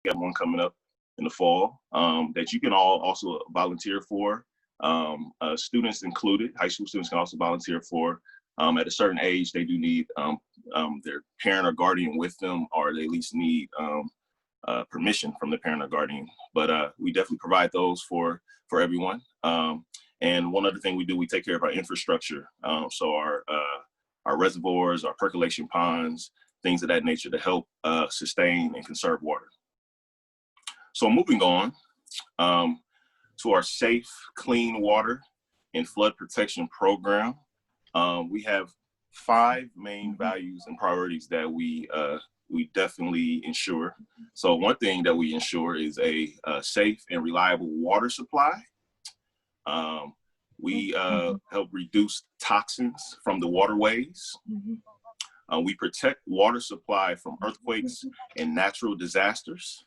got one coming up in the fall that you can all also volunteer for. Students included, high school students can also volunteer for. At a certain age, they do need their parent or guardian with them, or they at least need permission from the parent or guardian. But we definitely provide those for everyone. And one other thing we do, we take care of our infrastructure. So our reservoirs, our percolation ponds, things of that nature to help sustain and conserve water. So moving on to our safe, clean water and flood protection program. We have 5 main values and priorities that we definitely ensure. So one thing that we ensure is a safe and reliable water supply. We help reduce toxins from the waterways. We protect water supply from earthquakes and natural disasters.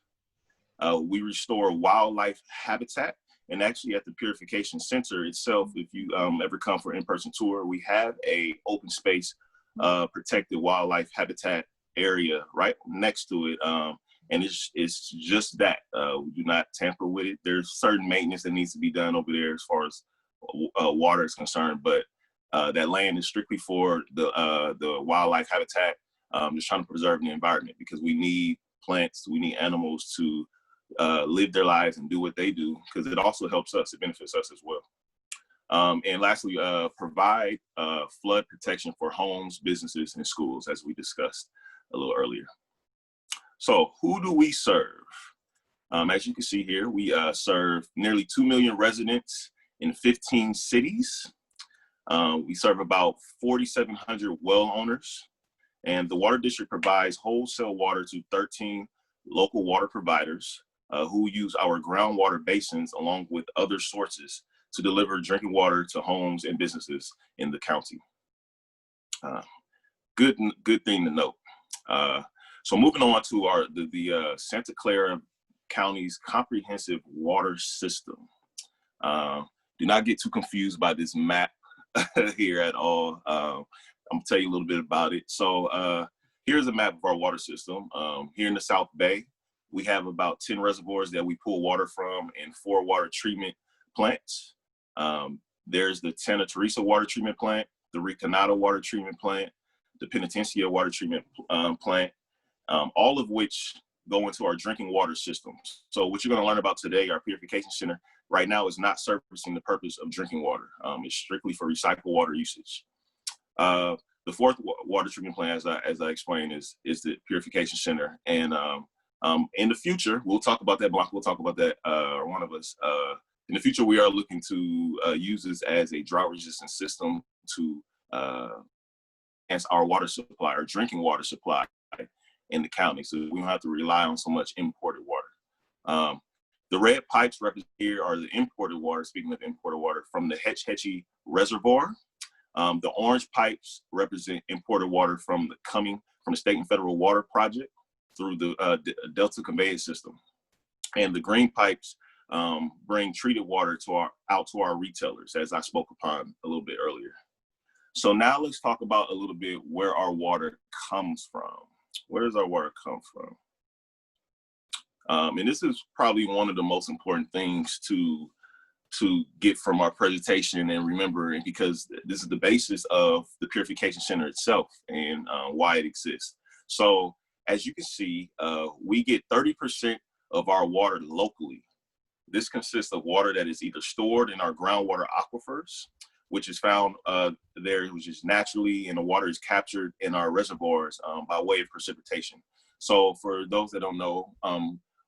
We restore wildlife habitat. And actually at the Purification Center itself, if you ever come for an in-person tour, we have a open space protected wildlife habitat area right next to it. And it's just that. We do not tamper with it. There's certain maintenance that needs to be done over there as far as water is concerned, but that land is strictly for the wildlife habitat, just trying to preserve the environment, because we need plants, we need animals to live their lives and do what they do, because it also helps us, it benefits us as well. And lastly, provide flood protection for homes, businesses, and schools, as we discussed a little earlier. So who do we serve? As you can see here, we serve nearly 2 million residents in 15 cities. We serve about 4,700 well owners, and the Water District provides wholesale water to 13 local water providers who use our groundwater basins along with other sources to deliver drinking water to homes and businesses in the county. Good thing to note. So moving on to the Santa Clara County's comprehensive water system. Do not get too confused by this map here at all. I'm gonna tell you a little bit about it. So here's a map of our water system. Here in the South Bay, we have about 10 reservoirs that we pull water from and 4 water treatment plants. There's the Santa Teresa water treatment plant, the Recanado water treatment plant, the Penitencia water treatment plant, all of which go into our drinking water systems. So what you're gonna learn about today, our Purification Center, right now is not servicing the purpose of drinking water. It's strictly for recycled water usage. The 4th water treatment plant, as I explained, is the Purification Center. And in the future, we'll talk about that, Blanca will talk about that, or one of us. In the future, we are looking to use this as a drought-resistant system to enhance our water supply, our drinking water supply in the county, so we don't have to rely on so much imported water. The red pipes represented here are the imported water, speaking of imported water, from the Hetch Hetchy Reservoir. The orange pipes represent imported water from the state and federal water project through the Delta conveyance system. And the green pipes bring treated water out to our retailers, as I spoke upon a little bit earlier. So now let's talk about a little bit where our water comes from. Where does our water come from? And this is probably one of the most important things to get from our presentation and remember, because this is the basis of the Purification Center itself and why it exists. So as you can see, we get 30% of our water locally. This consists of water that is either stored in our groundwater aquifers, which is found there, which is naturally, and the water is captured in our reservoirs by way of precipitation. So for those that don't know,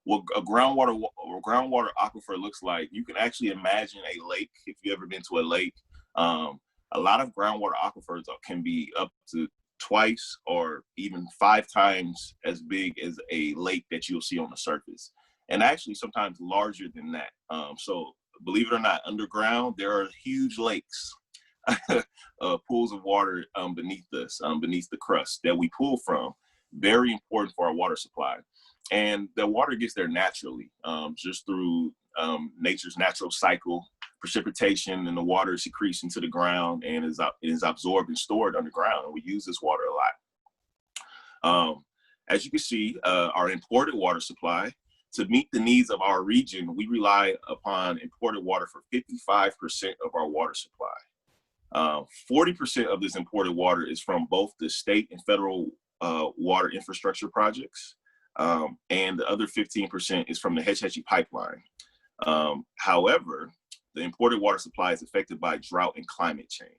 what a groundwater aquifer looks like, you can actually imagine a lake. If you've ever been to a lake, a lot of groundwater aquifers can be up to twice or even 5 times as big as a lake that you'll see on the surface, and actually sometimes larger than that. So believe it or not, underground there are huge lakes, pools of water beneath us, beneath the crust that we pull from. Very important for our water supply. And the water gets there naturally, just through nature's natural cycle, precipitation, and the water secretes into the ground and is absorbed and stored underground. And we use this water a lot. As you can see, our imported water supply To meet the needs of our region, we rely upon imported water for 55% of our water supply. 40% of this imported water is from both the state and federal water infrastructure projects, and the other 15% is from the Hetch Hetchy pipeline. However, the imported water supply is affected by drought and climate change.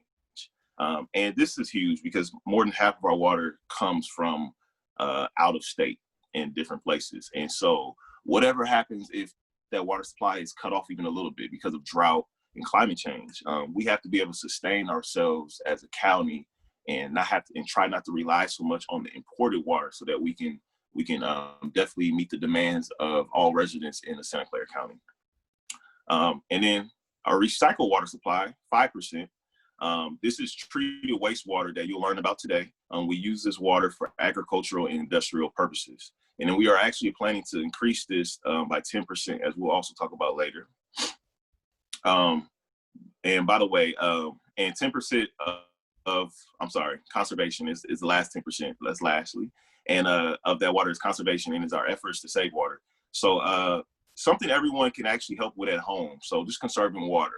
And this is huge because more than half of our water comes from out of state in different places. And so whatever happens if that water supply is cut off even a little bit because of drought and climate change, we have to be able to sustain ourselves as a county and not have to, and try not to rely so much on the imported water, so that we can definitely meet the demands of all residents in the Santa Clara County. And then our recycled water supply, 5%. This is treated wastewater that you'll learn about today. We use this water for agricultural and industrial purposes. And then we are actually planning to increase this by 10%, as we'll also talk about later. And by the way, and 10% of conservation is the last 10%, that's lastly. And of that water is conservation, and is our efforts to save water. So something everyone can actually help with at home. So just conserving water,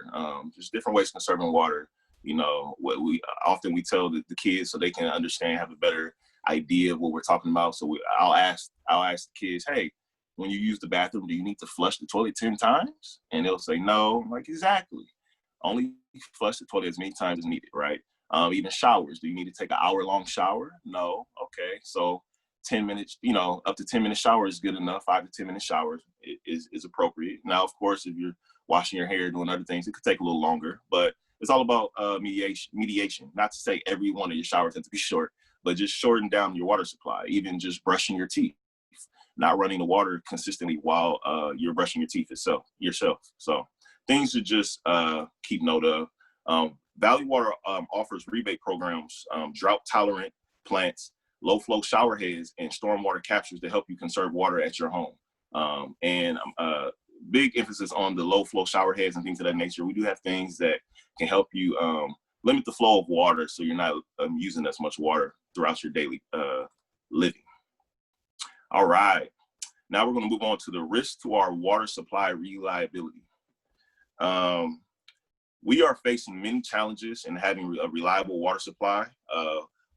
just different ways of conserving water. You know, what we tell the kids so they can understand, have a better idea of what we're talking about. So I'll ask the kids, hey, when you use the bathroom, do you need to flush the toilet 10 times? And they'll say, no. I'm like, exactly. Only flush the toilet as many times as needed, right? Even showers. Do you need to take an hour-long shower? No. Okay. So 10 minutes, up to 10-minute shower is good enough. 5 to 10-minute showers is appropriate. Now, of course, if you're washing your hair, doing other things, it could take a little longer, but it's all about mediation. Not to say every one of your showers has to be short, but just shorten down your water supply. Even just brushing your teeth, not running the water consistently while you're brushing your teeth yourself. So things to just keep note of. Valley Water offers rebate programs, drought-tolerant plants, low-flow shower heads, and stormwater captures to help you conserve water at your home. And big emphasis on the low-flow shower heads and things of that nature. We do have things that can help you limit the flow of water, so you're not using as much water throughout your daily living. All right, now we're going to move on to the risk to our water supply reliability. We are facing many challenges in having a reliable water supply.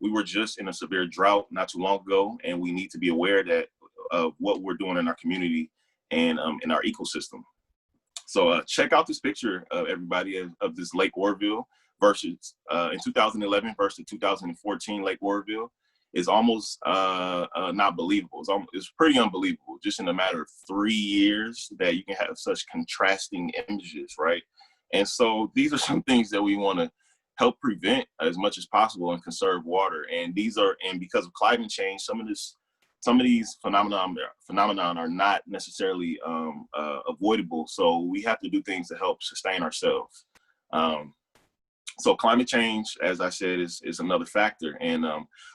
We were just in a severe drought not too long ago, and we need to be aware of what we're doing in our community and in our ecosystem. So check out this picture, everybody, of this Lake Oroville versus in 2011 versus 2014 Lake Oroville. Is almost not believable. It's pretty unbelievable, just in a matter of 3 years, that you can have such contrasting images, right? And so these are some things that we want to help prevent as much as possible and conserve water. And because of climate change, some of these phenomenon are not necessarily avoidable. So we have to do things to help sustain ourselves. So climate change, as I said, is another factor. And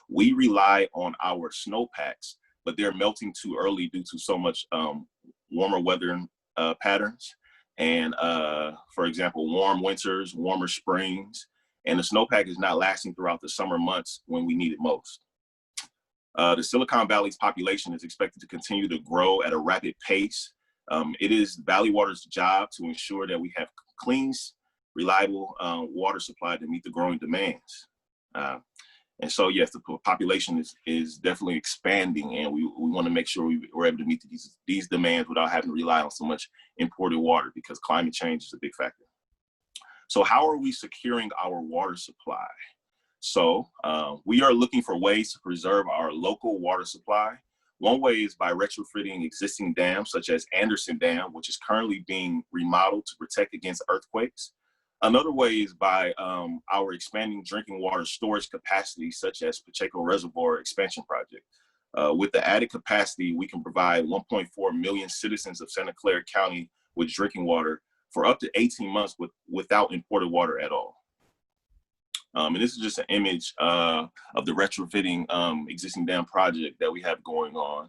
we rely on our snowpacks, but they're melting too early due to so much warmer weather patterns. And for example, warm winters, warmer springs, and the snowpack is not lasting throughout the summer months when we need it most. The Silicon Valley's population is expected to continue to grow at a rapid pace. It is Valley Water's job to ensure that we have clean, reliable water supply to meet the growing demands. And so, yes, the population is definitely expanding, and we want to make sure we're able to meet these demands without having to rely on so much imported water, because climate change is a big factor. So how are we securing our water supply? So we are looking for ways to preserve our local water supply. One way is by retrofitting existing dams, such as Anderson Dam, which is currently being remodeled to protect against earthquakes. Another way is by our expanding drinking water storage capacity, such as Pacheco Reservoir expansion project. With the added capacity, we can provide 1.4 million citizens of Santa Clara County with drinking water for up to 18 months without imported water at all. And this is just an image of the retrofitting existing dam project that we have going on.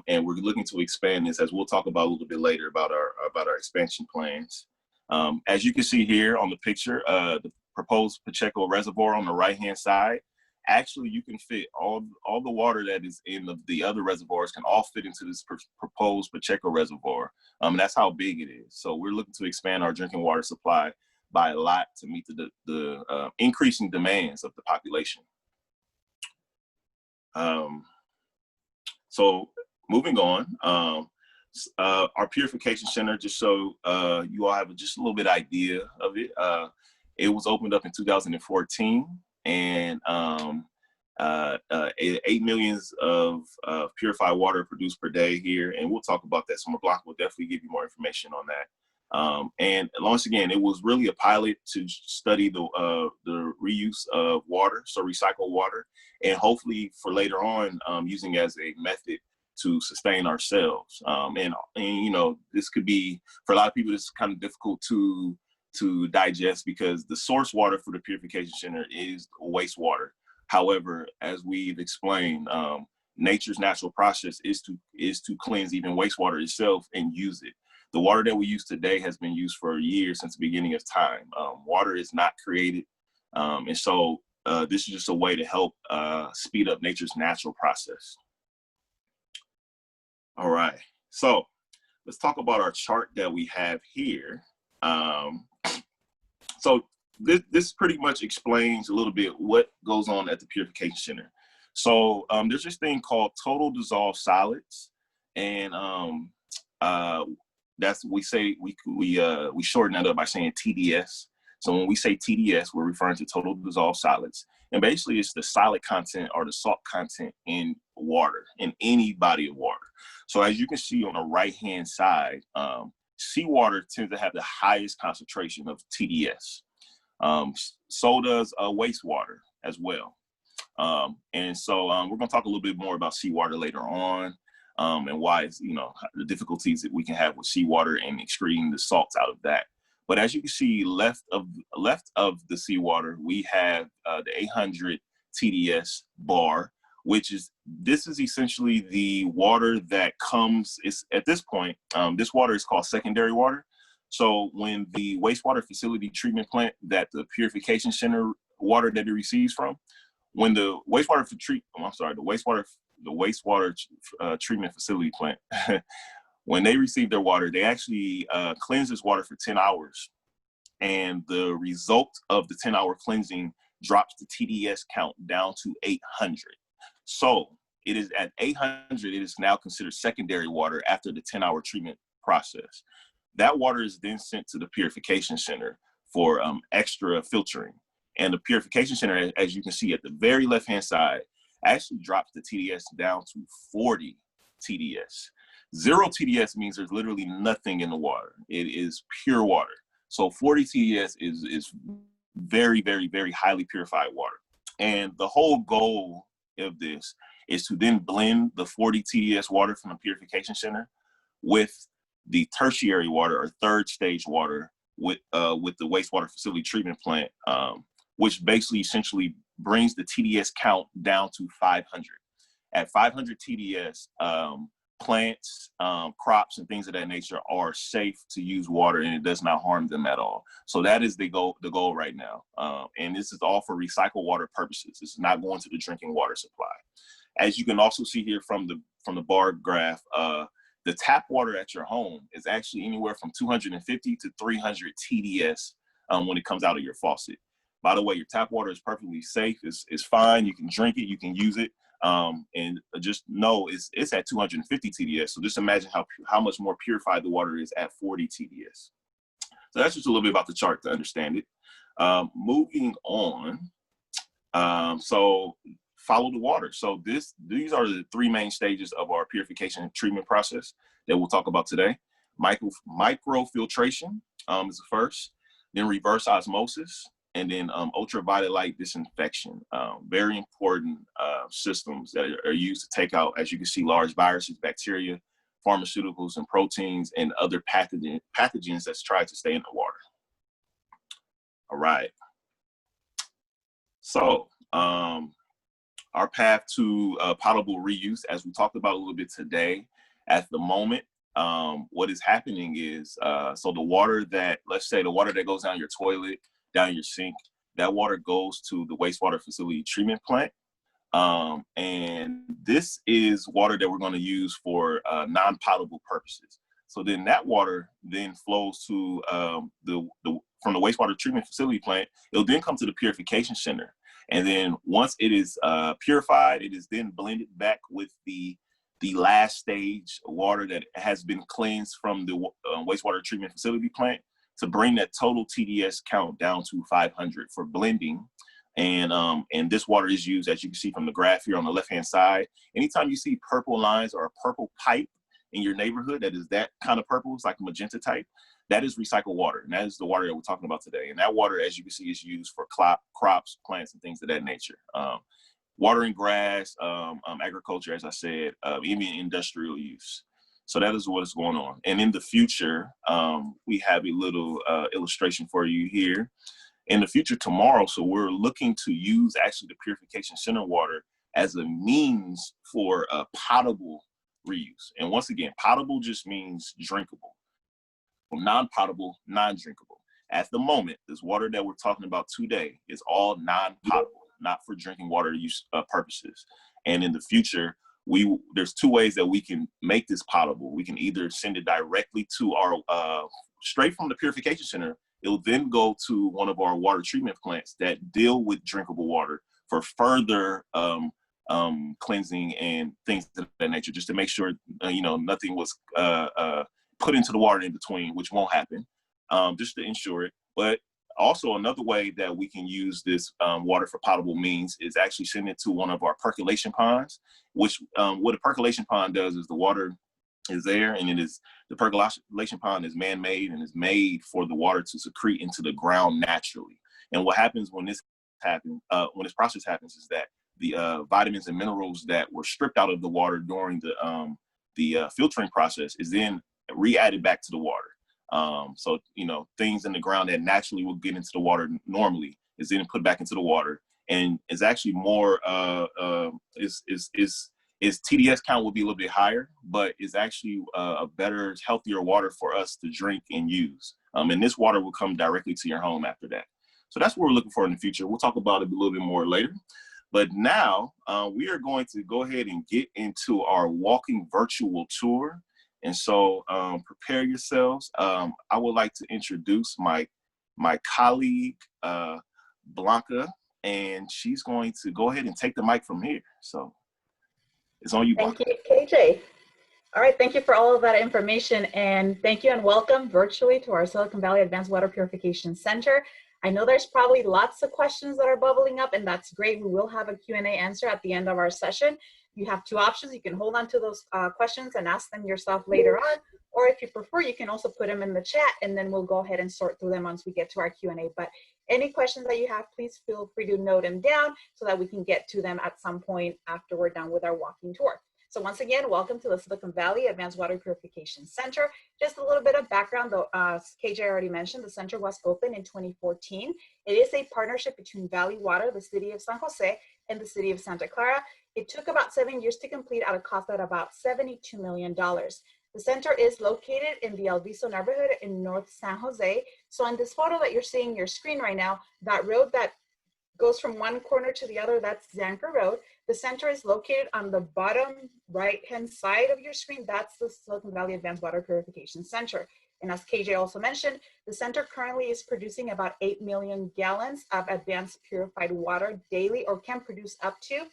And we're looking to expand this, as we'll talk about a little bit later, about our expansion plans. As you can see here on the picture, the proposed Pacheco Reservoir on the right-hand side actually you can fit all the water that is in the other reservoirs can all fit into this proposed Pacheco reservoir. And that's how big it is. So we're looking to expand our drinking water supply by a lot to meet the increasing demands of the population. So moving on, our Purification Center, just so you all have just a little bit idea of it. It was opened up in 2014, and 8 million of purified water produced per day here. And we'll talk about that. Summer Block will definitely give you more information on that. And once again, it was really a pilot to study the reuse of water, so recycled water, and hopefully for later on using as a method to sustain ourselves. And you know, this could be, for a lot of people, this is kind of difficult to digest because the source water for the Purification Center is wastewater. However, as we've explained, nature's natural process is to cleanse even wastewater itself and use it. The water that we use today has been used for years, since the beginning of time. Water is not created. And so this is just a way to help speed up nature's natural process. All right, so let's talk about our chart that we have here. So this pretty much explains a little bit what goes on at the Purification Center. So there's this thing called total dissolved solids, and that's, we shorten that up by saying TDS. So when we say TDS, we're referring to total dissolved solids, and basically it's the solid content or the salt content in water, in any body of water. So as you can see on the right-hand side, seawater tends to have the highest concentration of TDS. So does wastewater as well. And so we're going to talk a little bit more about seawater later on, and why it's, you know, the difficulties that we can have with seawater and excreting the salts out of that. But as you can see, left of the seawater, we have the 800 TDS bar, which is, this is essentially the water that comes, is at this point, this water is called secondary water. So when the wastewater facility treatment plant that the Purification Center water that it receives from, when the wastewater treatment facility plant, when they receive their water, they actually cleanse this water for 10 hours. And the result of the 10-hour cleansing drops the TDS count down to 800. So it is at 800, it is now considered secondary water after the 10-hour treatment process. That water is then sent to the Purification Center for extra filtering. And the Purification Center, as you can see at the very left-hand side, actually drops the TDS down to 40 TDS. 0 TDS means there's literally nothing in the water. It is pure water. So 40 TDS is very, very, very highly purified water. And the whole goal of this is to then blend the 40 TDS water from the Purification Center with the tertiary water or third stage water with the wastewater facility treatment plant, which basically essentially brings the TDS count down to 500. At 500 TDS, plants, crops, and things of that nature are safe to use water, and it does not harm them at all. So that is the goal right now. And this is all for recycled water purposes. This is not going to the drinking water supply. As you can also see here from the bar graph, the tap water at your home is actually anywhere from 250 to 300 TDS when it comes out of your faucet. By the way, your tap water is perfectly safe. It's fine. You can drink it. You can use it. And just know it's at 250 TDS. So just imagine how much more purified the water is at 40 TDS. So that's just a little bit about the chart to understand it. Moving on. So follow the water. So these are the 3 main stages of our purification treatment process that we'll talk about today. Microfiltration is the first, then reverse osmosis, and then ultraviolet light disinfection. Very important systems that are used to take out, as you can see, large viruses, bacteria, pharmaceuticals, and proteins, and other pathogens that's tried to stay in the water. All right. So our path to potable reuse, as we talked about a little bit today, at the moment, what is happening is, so the water that, let's say the water that goes down your toilet, down your sink, That water goes to the wastewater facility treatment plant. And this is water that we're going to use for non-potable purposes. So then that water then flows to from the wastewater treatment facility plant. It'll then come to the purification center. And then once it is purified, it is then blended back with the last stage water that has been cleansed from the wastewater treatment facility plant to bring that total TDS count down to 500 for blending. And this water is used, as you can see from the graph here on the left-hand side. Anytime you see purple lines or a purple pipe in your neighborhood that is that kind of purple, it's like a magenta type, that is recycled water. And that is the water that we're talking about today. And that water, as you can see, is used for crops, plants, and things of that nature. Watering grass, agriculture, as I said, even industrial use. So that is what is going on. And in the future, we have a little illustration for you here. In the future tomorrow, so we're looking to use actually the purification center water as a means for potable reuse. And once again, potable just means drinkable. Non-potable, non-drinkable. At the moment, this water that we're talking about today is all non-potable, not for drinking water use purposes. And in the future, there's two ways that we can make this potable. We can either send it directly to our, straight from the purification center. It'll then go to one of our water treatment plants that deal with drinkable water for further cleansing and things of that nature, just to make sure nothing was put into the water in between, which won't happen, just to ensure it. But also another way that we can use this water for potable means is actually send it to one of our percolation ponds, which what a percolation pond does is the water is there, and the percolation pond is man-made and is made for the water to secrete into the ground naturally. And what happens when this process happens is that the vitamins and minerals that were stripped out of the water during the filtering process is then re-added back to the water. So things in the ground that naturally will get into the water normally is then put back into the water, and is actually more its TDS count will be a little bit higher, but it's actually a better, healthier water for us to drink and use. And this water will come directly to your home after that. So that's what we're looking for in the future. We'll talk about it a little bit more later. But now we are going to go ahead and get into our walking virtual tour. And so prepare yourselves. I would like to introduce my colleague, Blanca, and she's going to go ahead and take the mic from here. So it's on you, Blanca. Thank you, KJ. All right, thank you for all of that information, and thank you and welcome virtually to our Silicon Valley Advanced Water Purification Center. I know there's probably lots of questions that are bubbling up, and that's great. We will have a Q&A answer at the end of our session. You have two options. You can hold on to those questions and ask them yourself later on, or if you prefer, you can also put them in the chat, and then we'll go ahead and sort through them once we get to our Q&A. But any questions that you have, please feel free to note them down so that we can get to them at some point after we're done with our walking tour. So once again, welcome to the Silicon Valley Advanced Water Purification Center. Just a little bit of background, though, as KJ already mentioned, the center was opened in 2014. It is a partnership between Valley Water, the city of San Jose, and the city of Santa Clara. It took about 7 years to complete at a cost of about $72 million. The center is located in the Alviso neighborhood in North San Jose. So on this photo that you're seeing on your screen right now, that road that goes from one corner to the other, that's Zanker Road. The center is located on the bottom right-hand side of your screen. That's the Silicon Valley Advanced Water Purification Center. And as KJ also mentioned, the center currently is producing about 8 million gallons of advanced purified water daily, or can produce up to.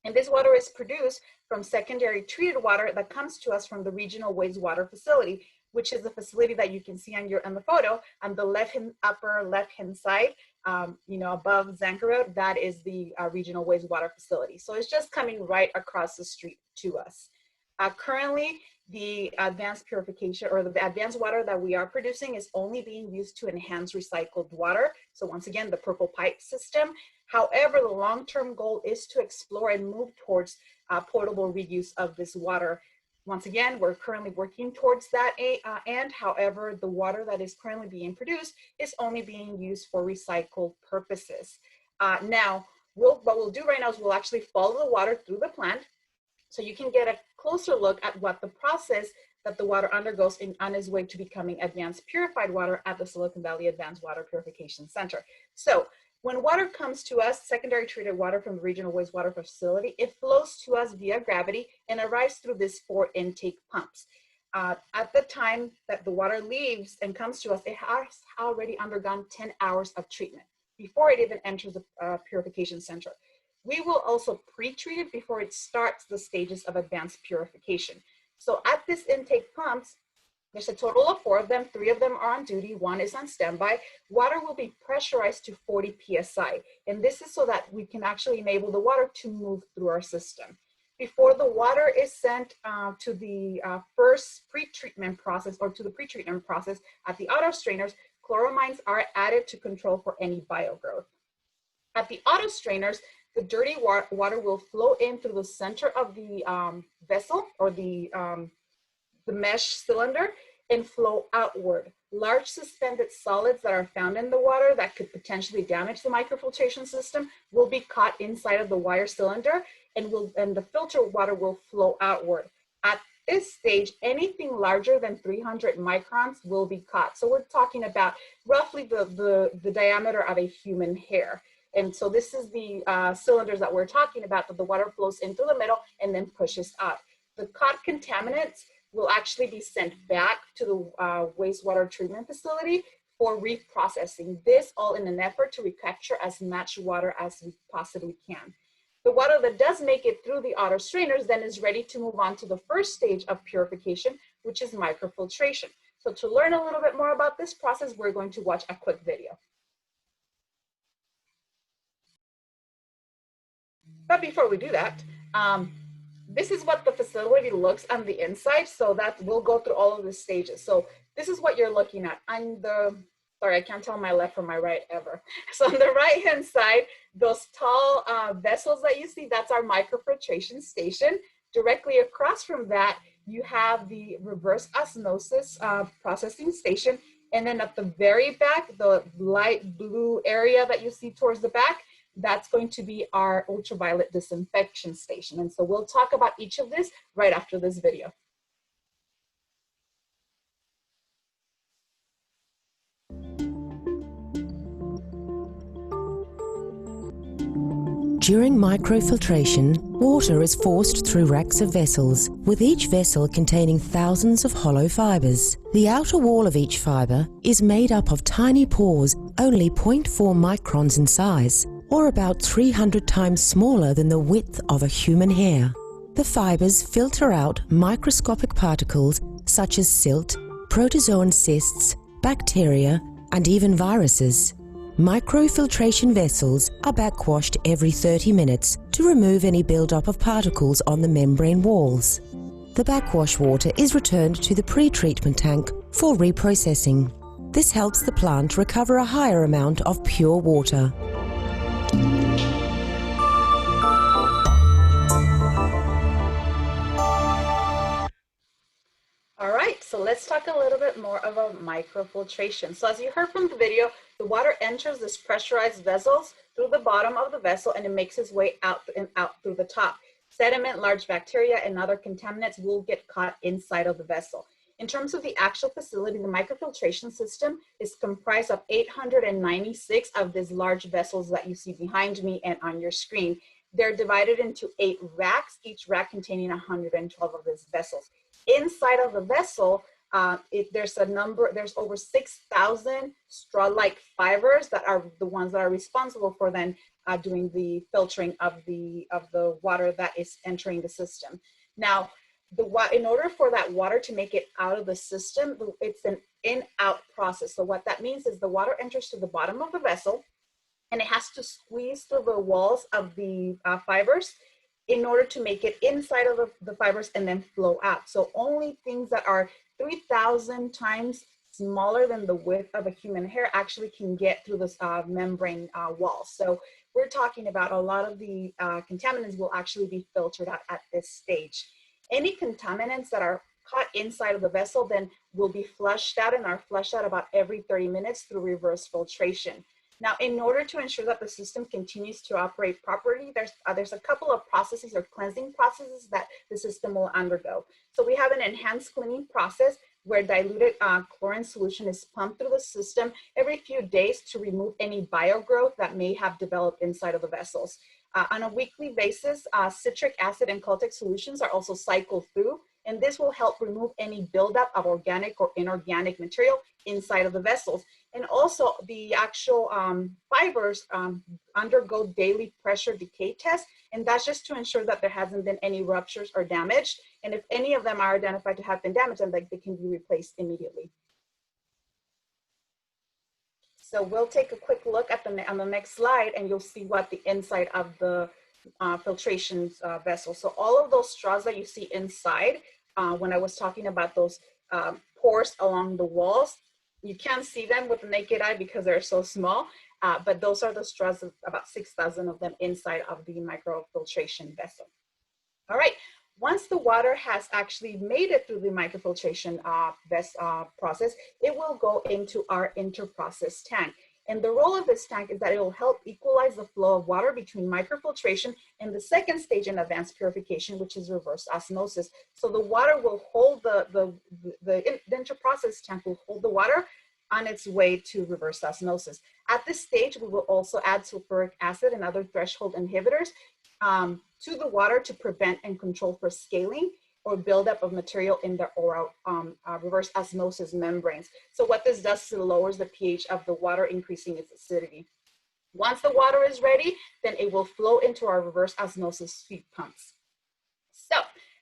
And this water is produced from secondary treated water that comes to us from the regional wastewater facility, which is the facility that you can see on the photo on the upper left-hand side, above Zanker Road. That is the regional wastewater facility. So it's just coming right across the street to us. Currently, the advanced purification, or the advanced water that we are producing, is only being used to enhance recycled water. So once again, the purple pipe system. However, the long-term goal is to explore and move towards potable reuse of this water. Once again, we're currently working towards that end. However, the water that is currently being produced is only being used for recycled purposes. Now, what we'll do right now is we'll actually follow the water through the plant, so you can get a closer look at what the process that the water undergoes on its way to becoming advanced purified water at the Silicon Valley Advanced Water Purification Center. So When water comes to us, secondary treated water from the regional wastewater facility, it flows to us via gravity and arrives through these 4 intake pumps. At the time that the water leaves and comes to us, it has already undergone 10 hours of treatment before it even enters the purification center. We will also pre-treat it before it starts the stages of advanced purification. So at this intake pumps, there's a total of 4 of them. 3 of them are on duty, 1 is on standby. Water will be pressurized to 40 PSI. And this is so that we can actually enable the water to move through our system. Before the water is sent to the first pre-treatment process or to the pre-treatment process at the Autostrainers, chloramines are added to control for any biogrowth. At the Autostrainers, the dirty water will flow in through the center of the vessel or the mesh cylinder and flow outward. Large suspended solids that are found in the water that could potentially damage the microfiltration system will be caught inside of the wire cylinder, and the filter water will flow outward. At this stage, anything larger than 300 microns will be caught. So we're talking about roughly the diameter of a human hair. And so this is the cylinders that we're talking about, that the water flows into the middle and then pushes out. The caught contaminants will actually be sent back to the wastewater treatment facility for reprocessing. This all in an effort to recapture as much water as we possibly can. The water that does make it through the Autostrainers then is ready to move on to the first stage of purification, which is microfiltration. So to learn a little bit more about this process, we're going to watch a quick video. But before we do that, this is what the facility looks on the inside. So that we'll go through all of the stages. So this is what you're looking at. Sorry, I can't tell my left from my right ever. So on the right-hand side, those tall vessels that you see, that's our microfiltration station. Directly across from that, you have the reverse osmosis processing station. And then at the very back, the light blue area that you see towards the back, that's going to be our ultraviolet disinfection station. And so we'll talk about each of this right after this video. During microfiltration, water is forced through racks of vessels, with each vessel containing thousands of hollow fibers. The outer wall of each fiber is made up of tiny pores only 0.4 microns in size, or about 300 times smaller than the width of a human hair. The fibers filter out microscopic particles such as silt, protozoan cysts, bacteria, and even viruses. Microfiltration vessels are backwashed every 30 minutes to remove any buildup of particles on the membrane walls. The backwash water is returned to the pre-treatment tank for reprocessing. This helps the plant recover a higher amount of pure water. All right, so let's talk a little bit more about microfiltration. So as you heard from the video, the water enters this pressurized vessels through the bottom of the vessel and it makes its way out and out through the top. Sediment, large bacteria, and other contaminants will get caught inside of the vessel. In terms of the actual facility, the microfiltration system is comprised of 896 of these large vessels that you see behind me and on your screen. They're divided into 8 racks, each rack containing 112 of these vessels. Inside of the vessel, there's over 6,000 straw-like fibers that are the ones that are responsible for then doing the filtering of the water that is entering the system. Now, in order for that water to make it out of the system, it's an in-out process. So what that means is the water enters to the bottom of the vessel and it has to squeeze through the walls of the fibers in order to make it inside of the fibers and then flow out. So only things that are 3,000 times smaller than the width of a human hair actually can get through this membrane wall. So we're talking about a lot of the contaminants will actually be filtered out at this stage. Any contaminants that are caught inside of the vessel then will be flushed out and are flushed out about every 30 minutes through reverse filtration. Now, in order to ensure that the system continues to operate properly, there's a couple of processes or cleansing processes that the system will undergo. So we have an enhanced cleaning process where diluted chlorine solution is pumped through the system every few days to remove any biogrowth that may have developed inside of the vessels. On a weekly basis, citric acid and caustic solutions are also cycled through, and this will help remove any buildup of organic or inorganic material inside of the vessels. And also the actual fibers undergo daily pressure decay tests, and that's just to ensure that there hasn't been any ruptures or damage. And if any of them are identified to have been damaged, then they can be replaced immediately. So we'll take a quick look at on the next slide, and you'll see what the inside of the filtration vessel. So all of those straws that you see inside, when I was talking about those pores along the walls, you can't see them with the naked eye because they're so small, but those are the straws, about 6,000 of them inside of the microfiltration vessel. All right, once the water has actually made it through the microfiltration process, it will go into our interprocess tank. And the role of this tank is that it will help equalize the flow of water between microfiltration and the second stage in advanced purification, which is reverse osmosis. So the water will hold the interprocess tank will hold the water on its way to reverse osmosis. At this stage, we will also add sulfuric acid and other threshold inhibitors to the water to prevent and control for scaling or buildup of material in the oral reverse osmosis membranes. So what this does is it lowers the pH of the water, increasing its acidity. Once the water is ready, then it will flow into our reverse osmosis feed pumps. So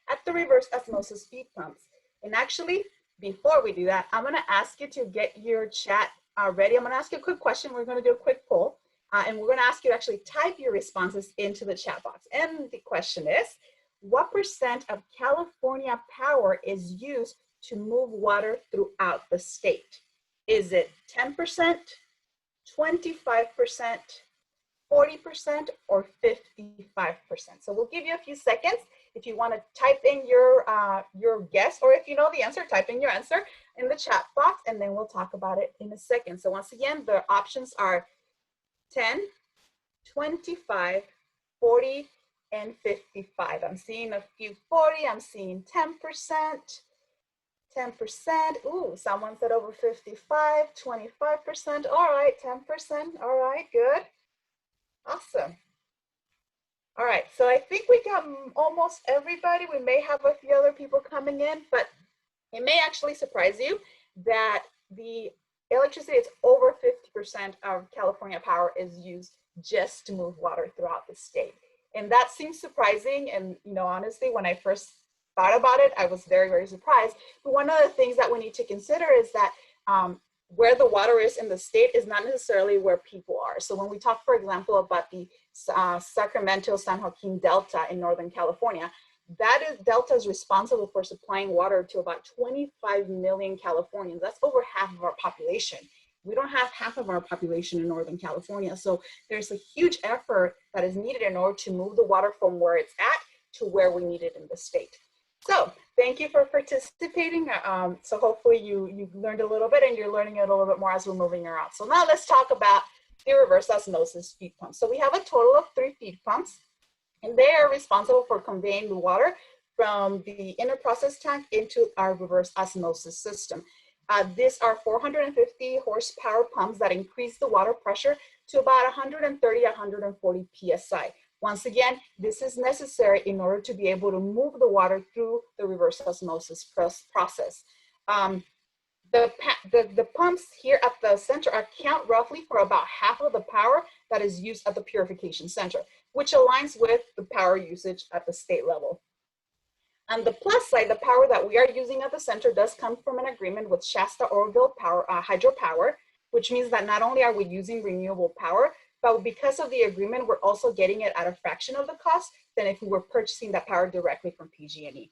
at the reverse osmosis feed pumps, and actually, before we do that, I'm gonna ask you to get your chat ready. I'm gonna ask you a quick question. We're gonna do a quick poll, and we're gonna ask you to actually type your responses into the chat box. And the question is, what % of California power is used to move water throughout the state? Is it 10%, 25%, 40%, or 55%? So we'll give you a few seconds. If you want to type in your guess, or if you know the answer, type in your answer in the chat box, and then we'll talk about it in a second. So once again, the options are 10, 25, 40, and 55. I'm seeing a few 40, I'm seeing 10%, 10%. Ooh, someone said over 55, 25%. All right, 10%. All right, good. Awesome. All right, so I think we got almost everybody. We may have a few other people coming in, but it may actually surprise you that the electricity is over 50% of California power is used just to move water throughout the state. And that seems surprising. And, you know, honestly, when I first thought about it, I was very, very surprised. But one of the things that we need to consider is that where the water is in the state is not necessarily where people are. So when we talk, for example, about the Sacramento-San Joaquin Delta in Northern California, Delta is responsible for supplying water to about 25 million Californians. That's over half of our population. We don't have half of our population in Northern California. So there's a huge effort that is needed in order to move the water from where it's at to where we need it in the state. So thank you for participating. So hopefully you learned a little bit, and you're learning it a little bit more as we're moving around. So now let's talk about the reverse osmosis feed pumps. So we have a total of 3 feed pumps, and they are responsible for conveying the water from the interprocess tank into our reverse osmosis system. These are 450 horsepower pumps that increase the water pressure to about 130, 140 PSI. Once again, this is necessary in order to be able to move the water through the reverse osmosis process. The pumps here at the center account roughly for about half of the power that is used at the purification center, which aligns with the power usage at the state level. On the plus side, the power that we are using at the center does come from an agreement with Shasta Oroville Hydropower, which means that not only are we using renewable power, but because of the agreement, we're also getting it at a fraction of the cost than if we were purchasing that power directly from PG&E.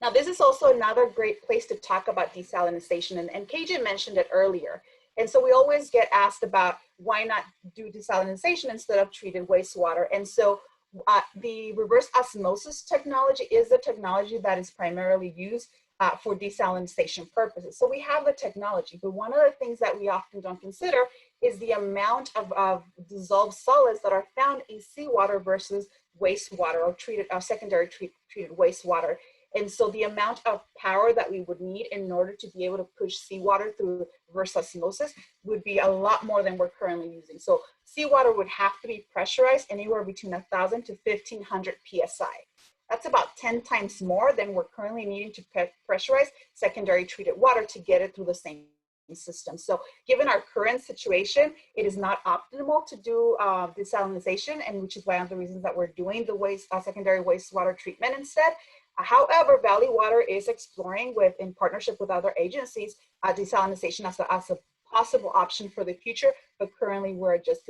Now, this is also another great place to talk about desalination, and KJ mentioned it earlier. And so we always get asked about why not do desalination instead of treated wastewater. And so the reverse osmosis technology is the technology that is primarily used for desalination purposes. So we have the technology, but one of the things that we often don't consider is the amount of dissolved solids that are found in seawater versus wastewater or secondary treated wastewater. And so the amount of power that we would need in order to be able to push seawater through reverse osmosis would be a lot more than we're currently using. So seawater would have to be pressurized anywhere between 1,000 to 1,500 PSI. That's about 10 times more than we're currently needing to pressurize secondary treated water to get it through the same system. So given our current situation, it is not optimal to do desalination, and which is one of the reasons that we're doing the secondary wastewater treatment instead. However, Valley Water is exploring in partnership with other agencies, desalination as a possible option for the future, but currently we're just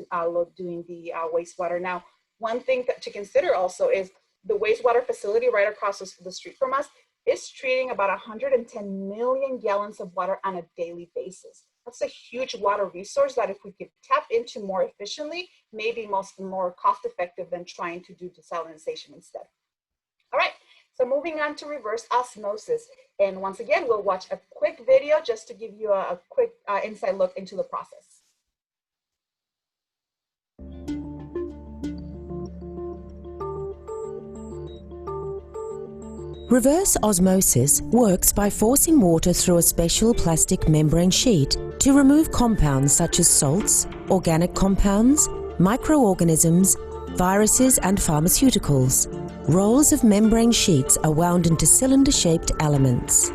doing the wastewater. Now, one thing to consider also is the wastewater facility right across the street from us is treating about 110 million gallons of water on a daily basis. That's a huge water resource that if we could tap into more efficiently, maybe more cost effective than trying to do desalination instead. All right, so moving on to reverse osmosis. And once again, we'll watch a quick video just to give you a quick inside look into the process. Reverse osmosis works by forcing water through a special plastic membrane sheet to remove compounds such as salts, organic compounds, microorganisms, viruses, and pharmaceuticals. Rolls of membrane sheets are wound into cylinder-shaped elements.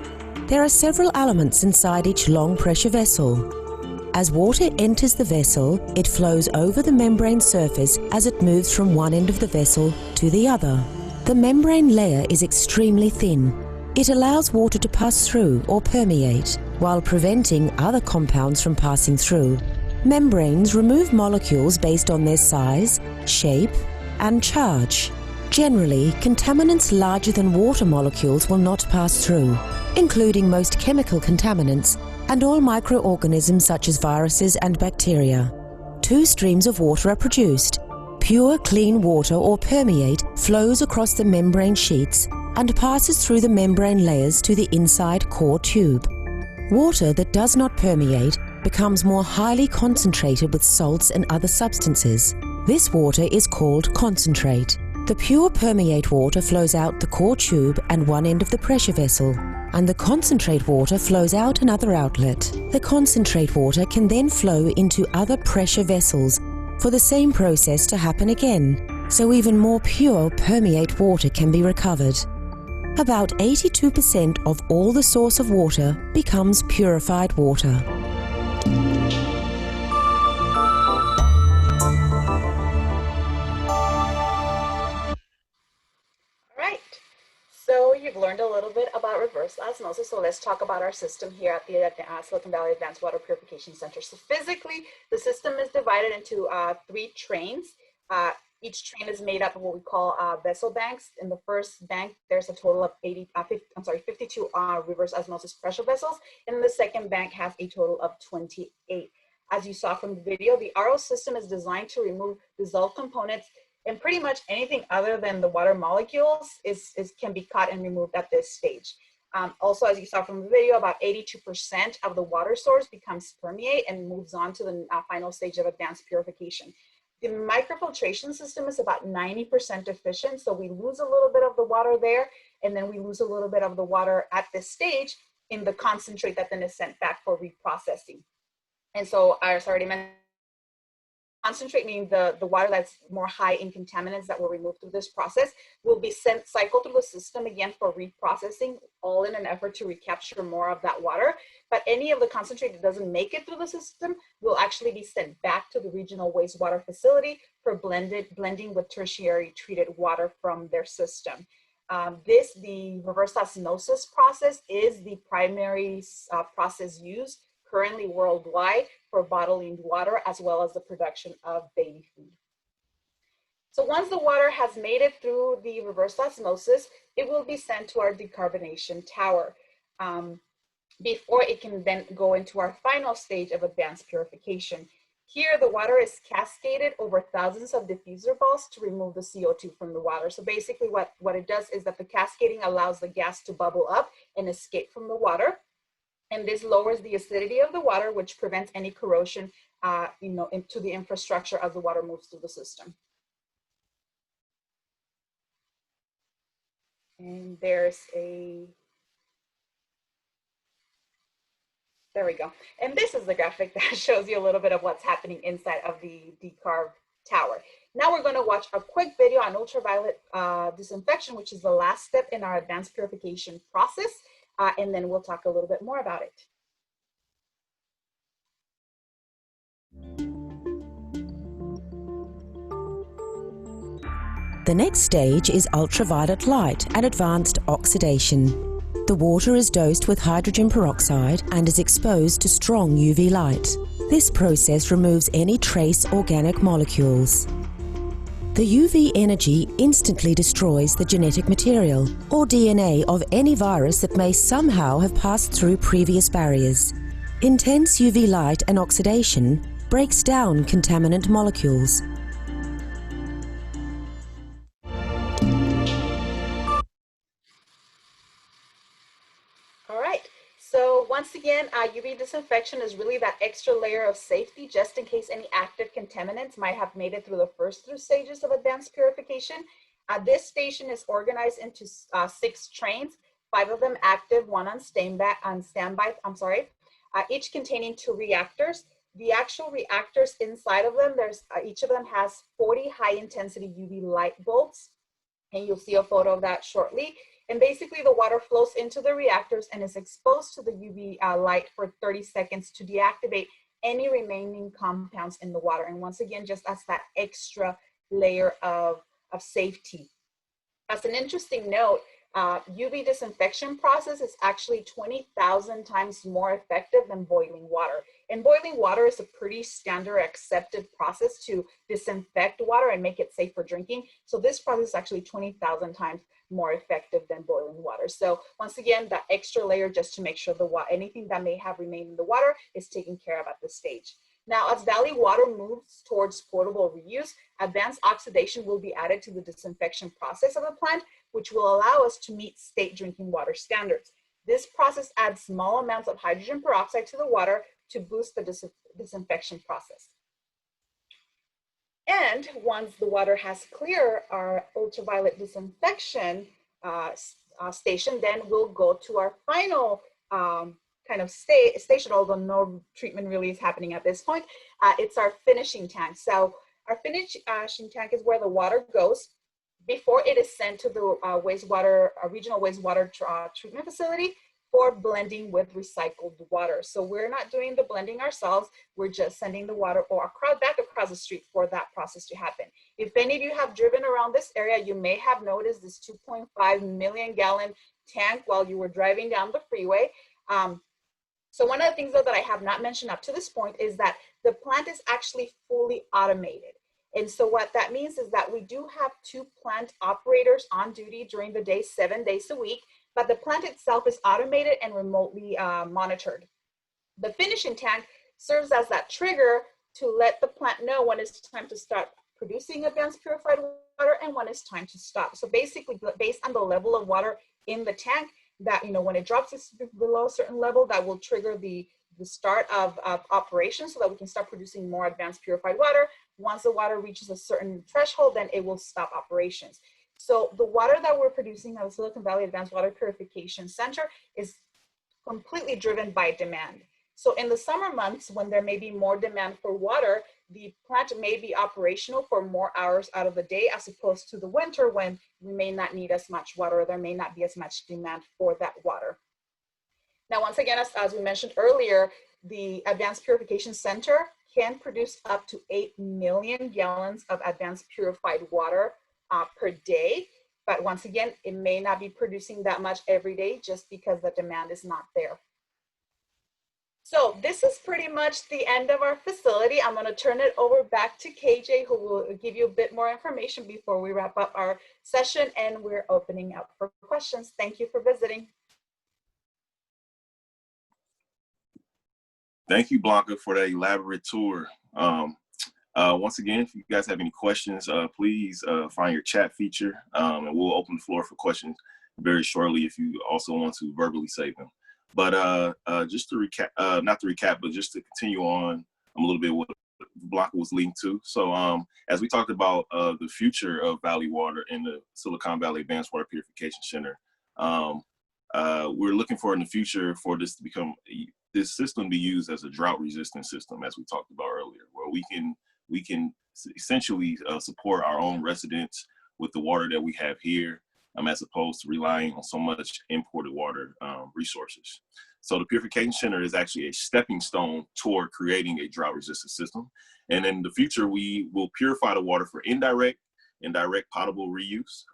There are several elements inside each long-pressure vessel. As water enters the vessel, it flows over the membrane surface as it moves from one end of the vessel to the other. The membrane layer is extremely thin. It allows water to pass through or permeate, while preventing other compounds from passing through. Membranes remove molecules based on their size, shape, and charge. Generally, contaminants larger than water molecules will not pass through, including most chemical contaminants and all microorganisms such as viruses and bacteria. Two streams of water are produced. Pure, clean water or permeate flows across the membrane sheets and passes through the membrane layers to the inside core tube. Water that does not permeate becomes more highly concentrated with salts and other substances. This water is called concentrate. The pure permeate water flows out the core tube and one end of the pressure vessel, and the concentrate water flows out another outlet. The concentrate water can then flow into other pressure vessels for the same process to happen again, so even more pure permeate water can be recovered. About 82% of all the source of water becomes purified water. So you've learned a little bit about reverse osmosis. So let's talk about our system here at the Silicon Valley Advanced Water Purification Center. So physically, the system is divided into 3 trains. Each train is made up of what we call vessel banks. In the first bank, there's a total of 52 reverse osmosis pressure vessels. And the second bank has a total of 28. As you saw from the video, the RO system is designed to remove dissolved components, and pretty much anything other than the water molecules can be caught and removed at this stage. Also, as you saw from the video, about 82% of the water source becomes permeate and moves on to the final stage of advanced purification. The microfiltration system is about 90% efficient, so we lose a little bit of the water there, and then we lose a little bit of the water at this stage in the concentrate that then is sent back for reprocessing. And so, as I already mentioned, concentrate, meaning the water that's more high in contaminants that were removed through this process, will be cycled through the system again for reprocessing, all in an effort to recapture more of that water. But any of the concentrate that doesn't make it through the system will actually be sent back to the regional wastewater facility for blending with tertiary treated water from their system. The reverse osmosis process is the primary process used currently worldwide for bottling water, as well as the production of baby food. So once the water has made it through the reverse osmosis, it will be sent to our decarbonation tower before it can then go into our final stage of advanced purification. Here, the water is cascaded over thousands of diffuser balls to remove the CO2 from the water. So basically what it does is that the cascading allows the gas to bubble up and escape from the water. And this lowers the acidity of the water, which prevents any corrosion into the infrastructure as the water moves through the system. And there's a, there we go. And this is the graphic that shows you a little bit of what's happening inside of the decarb tower. Now we're going to watch a quick video on ultraviolet disinfection, which is the last step in our advanced purification process. And then we'll talk a little bit more about it. The next stage is ultraviolet light and advanced oxidation. The water is dosed with hydrogen peroxide and is exposed to strong UV light. This process removes any trace organic molecules. The UV energy instantly destroys the genetic material or DNA of any virus that may somehow have passed through previous barriers. Intense UV light and oxidation breaks down contaminant molecules. All right, so once again, UV disinfection is really that extra layer of safety just in case any active contaminants might have made it through the first 3 stages of advanced purification. This station is organized into 6 trains, 5 of them active, 1 on standby, each containing 2 reactors. The actual reactors inside of them, each of them has 40 high intensity UV light bulbs, and you'll see a photo of that shortly. And basically the water flows into the reactors and is exposed to the UV light for 30 seconds to deactivate any remaining compounds in the water. And once again, just as that extra layer of safety. As an interesting note, UV disinfection process is actually 20,000 times more effective than boiling water. And boiling water is a pretty standard accepted process to disinfect water and make it safe for drinking. So this process is actually 20,000 times more effective than boiling water. So once again, that extra layer just to make sure anything that may have remained in the water is taken care of at this stage. Now, as Valley Water moves towards potable reuse, advanced oxidation will be added to the disinfection process of the plant, which will allow us to meet state drinking water standards. This process adds small amounts of hydrogen peroxide to the water to boost the disinfection process. And once the water has cleared our ultraviolet disinfection station, then we'll go to our final kind of station, although no treatment really is happening at this point. It's our finishing tank. So our finishing tank is where the water goes before it is sent to the regional wastewater treatment facility for blending with recycled water. So we're not doing the blending ourselves. We're just sending the water back across the street for that process to happen. If any of you have driven around this area, you may have noticed this 2.5 million gallon tank while you were driving down the freeway. So one of the things though that I have not mentioned up to this point is that the plant is actually fully automated. And so what that means is that we do have 2 plant operators on duty during the day, 7 days a week, but the plant itself is automated and remotely monitored. The finishing tank serves as that trigger to let the plant know when it's time to start producing advanced purified water and when it's time to stop. So basically, based on the level of water in the tank, that when it drops below a certain level, that will trigger the start of operation so that we can start producing more advanced purified water. Once the water reaches a certain threshold, then it will stop operations. So the water that we're producing at the Silicon Valley Advanced Water Purification Center is completely driven by demand. So in the summer months, when there may be more demand for water, the plant may be operational for more hours out of the day, as opposed to the winter when we may not need as much water, or there may not be as much demand for that water. Now, once again, as we mentioned earlier, the Advanced Purification Center can produce up to 8 million gallons of advanced purified water per day. But once again, it may not be producing that much every day just because the demand is not there. So this is pretty much the end of our facility. I'm going to turn it over back to KJ, who will give you a bit more information before we wrap up our session, and we're opening up for questions. Thank you for visiting. Thank you, Blanca, for that elaborate tour. Once again, if you guys have any questions, please find your chat feature, and we'll open the floor for questions very shortly if you also want to verbally save them. But just to recap, not to recap, but just to continue on a little bit Blanca was leading to. So as we talked about the future of Valley Water in the Silicon Valley Advanced Water Purification Center, we're looking for in the future for this to become, this system be used as a drought resistant system, as we talked about earlier, where we can essentially support our own residents with the water that we have here, as opposed to relying on so much imported water resources. So the Purification Center is actually a stepping stone toward creating a drought resistant system. And in the future, we will purify the water for indirect potable reuse.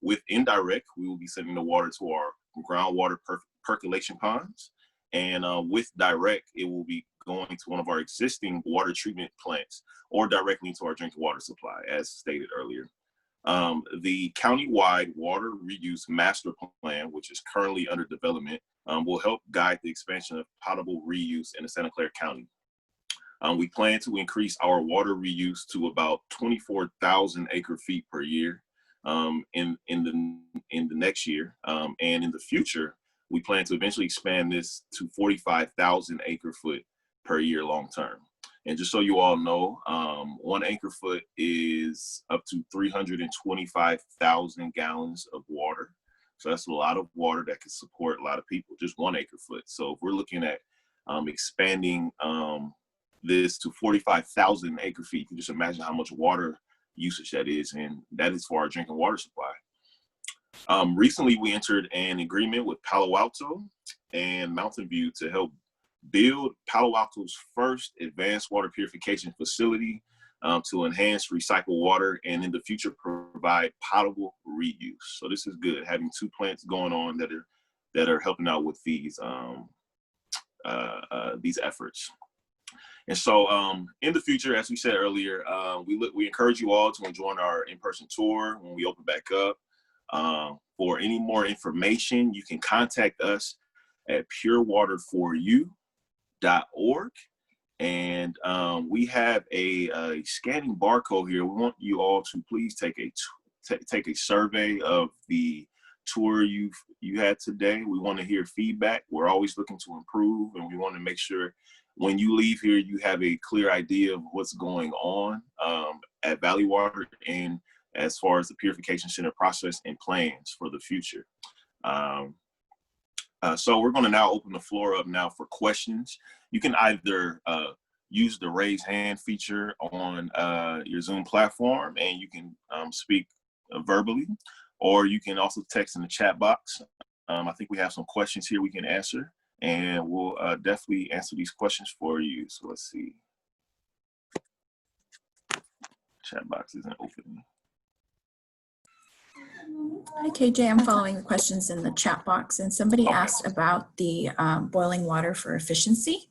With indirect, we will be sending the water to our groundwater percolation ponds. And with direct, it will be going to one of our existing water treatment plants or directly into our drinking water supply, as stated earlier. The countywide water reuse master plan, which is currently under development, will help guide the expansion of potable reuse in the Santa Clara County. We plan to increase our water reuse to about 24,000 acre feet per year in the next year. And in the future, we plan to eventually expand this to 45,000 acre foot per year long term. And just so you all know, 1 acre foot is up to 325,000 gallons of water. So that's a lot of water that can support a lot of people, just 1 acre foot. So if we're looking at expanding this to 45,000 acre feet, you can just imagine how much water usage that is, and that is for our drinking water supply. Recently, we entered an agreement with Palo Alto and Mountain View to help build Palo Alto's first advanced water purification facility to enhance recycled water and in the future provide potable reuse. So this is good, having 2 plants going on that are helping out with these efforts. And so in the future, as we said earlier, we encourage you all to join our in-person tour when we open back up. For any more information, you can contact us at purewaterforyou.org. And we have a scanning barcode here. We want you all to please take a survey of the tour you had today. We want to hear feedback. We're always looking to improve, and we want to make sure when you leave here, you have a clear idea of what's going on at Valley Water and as far as the Purification Center process and plans for the future. So we're going to now open the floor up now for questions. You can either use the raise hand feature on your Zoom platform, and you can speak verbally, or you can also text in the chat box. I think we have some questions here we can answer, and we'll definitely answer these questions for you. So let's see. Chat box isn't open. Hi, KJ. I'm following the questions in the chat box, and somebody asked about the boiling water for efficiency.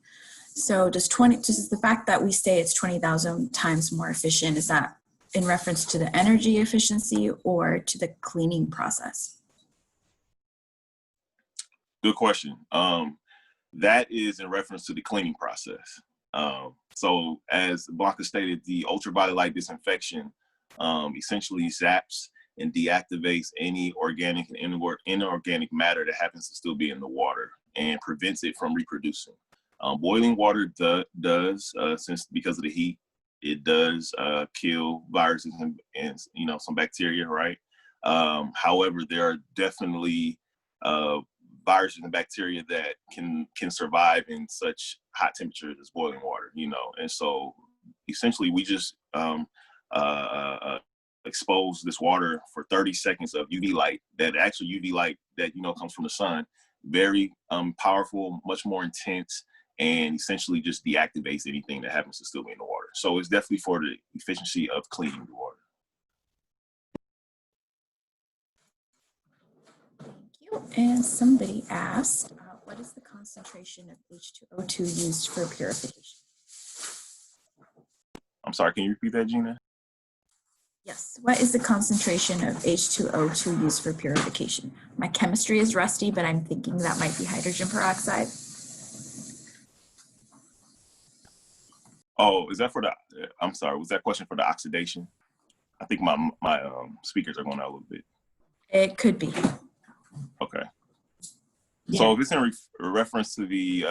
So does the fact that we say it's 20,000 times more efficient, is that in reference to the energy efficiency or to the cleaning process? Good question. That is in reference to the cleaning process. So as Blanca stated, the ultraviolet light disinfection essentially zaps and deactivates any organic and inorganic matter that happens to still be in the water and prevents it from reproducing. Boiling water does, because of the heat, it does kill viruses and some bacteria, right? However, there are definitely viruses and bacteria that can survive in such hot temperatures as boiling water, and so essentially we just expose this water for 30 seconds of UV light, that actual UV light that comes from the sun, very powerful, much more intense, and essentially just deactivates anything that happens to still be in the water. So it's definitely for the efficiency of cleaning the water. And somebody asked, what is the concentration of H2O2 used for purification? I'm sorry, can you repeat that, Gina? Yes, what is the concentration of H2O2 used for purification? My chemistry is rusty, but I'm thinking that might be hydrogen peroxide. Oh, is that for the, I'm sorry, was that question for the oxidation? I think my speakers are going out a little bit. It could be. Okay. Yeah. So if it's in reference to the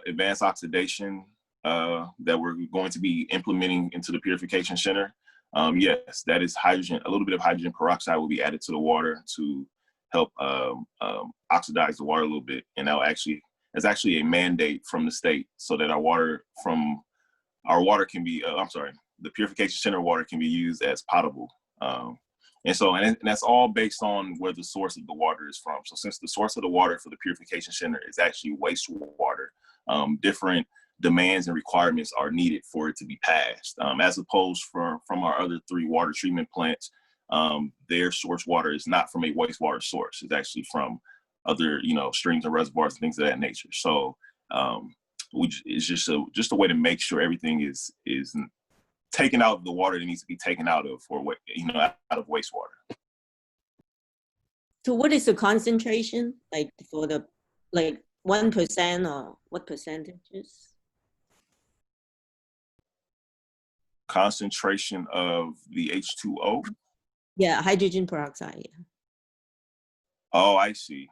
advanced oxidation that we're going to be implementing into the purification center, yes, that is hydrogen. A little bit of hydrogen peroxide will be added to the water to help oxidize the water a little bit, and that's actually a mandate from the state, so that our water can be, the purification center water can be used as potable. And that's all based on where the source of the water is from. So since the source of the water for the purification center is actually wastewater, different demands and requirements are needed for it to be passed, as opposed from our other 3 water treatment plants. Their source water is not from a wastewater source. It's actually from other, streams and reservoirs and things of that nature. So it's just a way to make sure everything is taken out of the water that needs to be taken out of, out of wastewater. So what is the concentration, like for the 1% or what percentages? Concentration of the H2O? Yeah, hydrogen peroxide. Yeah. Oh, I see.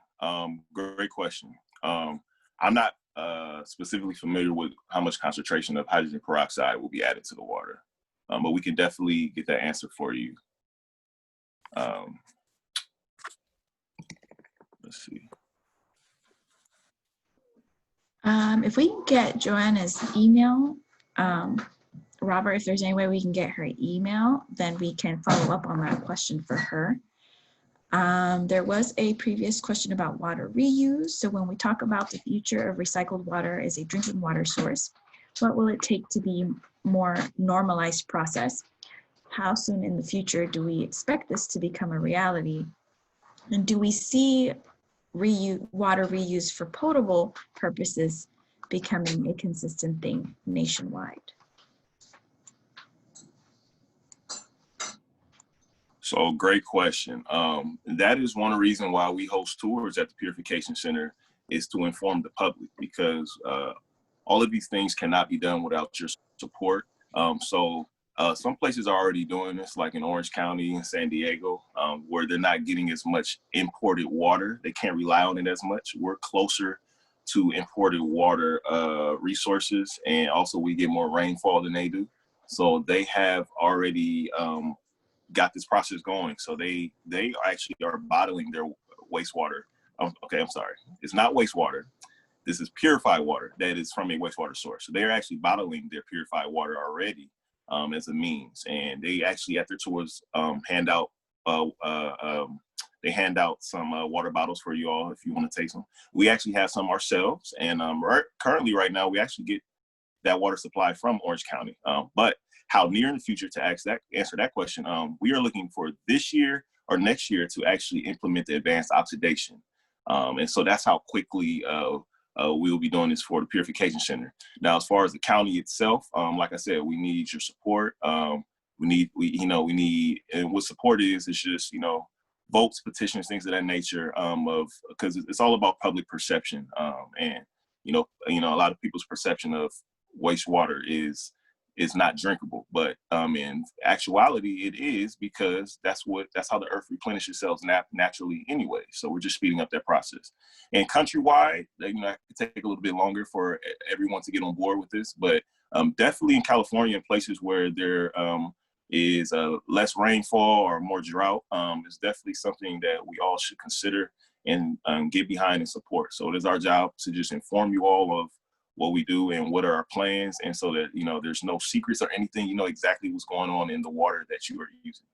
Great question. I'm not specifically familiar with how much concentration of hydrogen peroxide will be added to the water, but we can definitely get that answer for you. Let's see. If we can get Joanna's email, Robert, if there's any way we can get her email, then we can follow up on that question for her. There was a previous question about water reuse. So when we talk about the future of recycled water as a drinking water source, what will it take to be more normalized process? How soon in the future do we expect this to become a reality? And do we see water reuse for potable purposes becoming a consistent thing nationwide? So great question. That is one reason why we host tours at the Purification Center, is to inform the public, because all of these things cannot be done without your support. Some places are already doing this, like in Orange County and San Diego, where they're not getting as much imported water. They can't rely on it as much. We're closer to imported water resources, and also we get more rainfall than they do. So they have already got this process going. So they actually are bottling their wastewater. Okay, I'm sorry. It's not wastewater. This is purified water that is from a wastewater source. So they're actually bottling their purified water already as a means. And they actually, at their tours, hand out some water bottles for you all if you want to take some. We actually have some ourselves. And currently right now, we actually get that water supply from Orange County. But how near in the future, to answer that question, we are looking for this year or next year to actually implement the advanced oxidation. And so that's how quickly we'll be doing this for the Purification Center. Now, as far as the county itself, like I said, we need your support. We need, and what support is just, votes, petitions, things of that nature, because it's all about public perception. And, a lot of people's perception of wastewater is not drinkable, but in actuality it is, because that's how the earth replenishes itself naturally anyway. So we're just speeding up that process. And countrywide, it could take a little bit longer for everyone to get on board with this, but definitely in California and places where there is less rainfall or more drought, is definitely something that we all should consider and get behind and support. So it is our job to just inform you all of what we do and what are our plans, and so that there's no secrets or anything. Exactly what's going on in the water that you are using.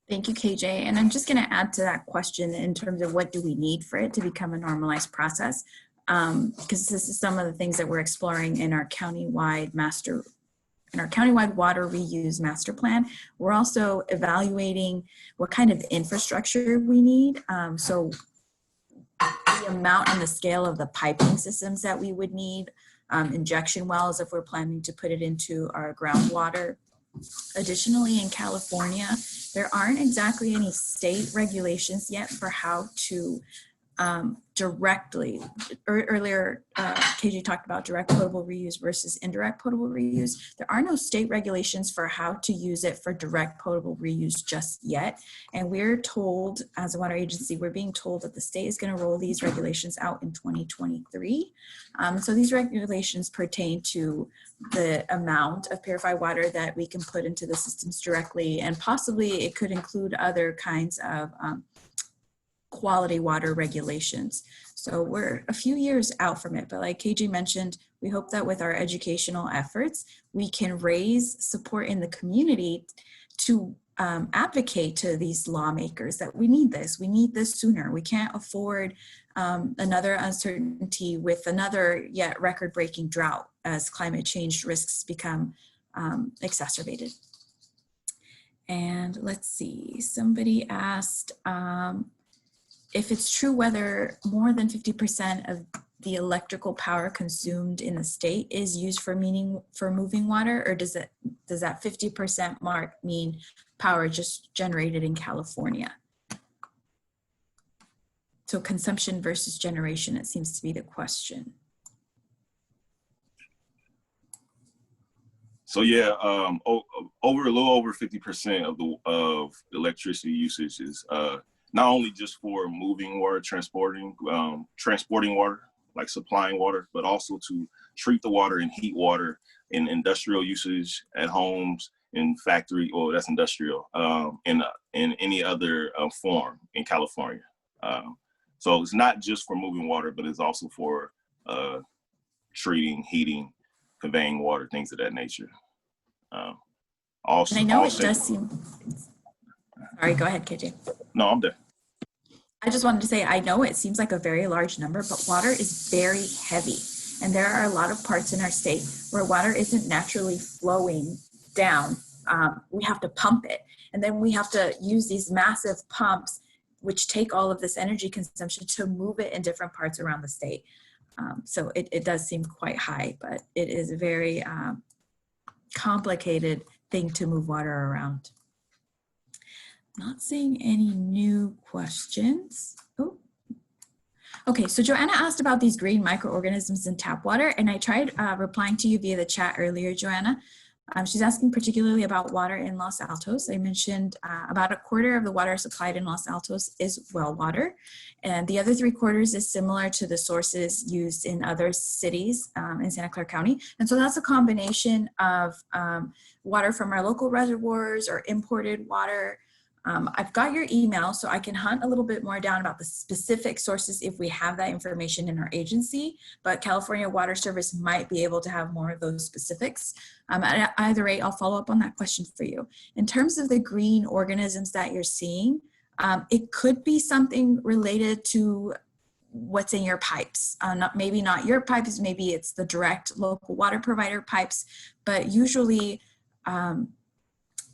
Thank you, KJ. And I'm just going to add to that question in terms of what do we need for it to become a normalized process, because this is some of the things that we're exploring in our countywide water reuse master plan. We're also evaluating what kind of infrastructure we need. So the amount and the scale of the piping systems that we would need, injection wells if we're planning to put it into our groundwater. Additionally, in California, there aren't exactly any state regulations yet for how to directly. Earlier, KJ talked about direct potable reuse versus indirect potable reuse. There are no state regulations for how to use it for direct potable reuse just yet. And we're told, as a water agency, we're being told that the state is going to roll these regulations out in 2023. So these regulations pertain to the amount of purified water that we can put into the systems directly, and possibly it could include other kinds of quality water regulations. So we're a few years out from it, but like KJ mentioned, we hope that with our educational efforts, we can raise support in the community to advocate to these lawmakers that we need this sooner. We can't afford another uncertainty with another yet record-breaking drought as climate change risks become exacerbated. And let's see, somebody asked, if it's true whether more than 50% of the electrical power consumed in the state is used for moving water, or does that 50% mark mean power just generated in California? So consumption versus generation, it seems to be the question. So yeah, a little over 50% of the electricity usage is not only just for moving water, transporting water, like supplying water, but also to treat the water and heat water in industrial usage at homes, in factory, or that's industrial, in any other form in California. So it's not just for moving water, but it's also for treating, heating, conveying water, things of that nature. Also, and I know it does seem, sorry, go ahead, KJ. No, I'm there. I just wanted to say, I know it seems like a very large number, but water is very heavy. And there are a lot of parts in our state where water isn't naturally flowing down. We have to pump it. And then we have to use these massive pumps, which take all of this energy consumption to move it in different parts around the state. So it does seem quite high, but it is a very complicated thing to move water around. Not seeing any new questions. Oh, okay. So Joanna asked about these green microorganisms in tap water, and I tried replying to you via the chat earlier, Joanna. She's asking particularly about water in Los Altos. I mentioned about a quarter of the water supplied in Los Altos is well water, and the other 3/4 is similar to the sources used in other cities in Santa Clara County. And so that's a combination of water from our local reservoirs or imported water. I've got your email, so I can hunt a little bit more down about the specific sources if we have that information in our agency, but California Water Service might be able to have more of those specifics. At either rate, I'll follow up on that question for you. In terms of the green organisms that you're seeing, it could be something related to what's in your pipes. Maybe not your pipes, maybe it's the direct local water provider pipes, but usually,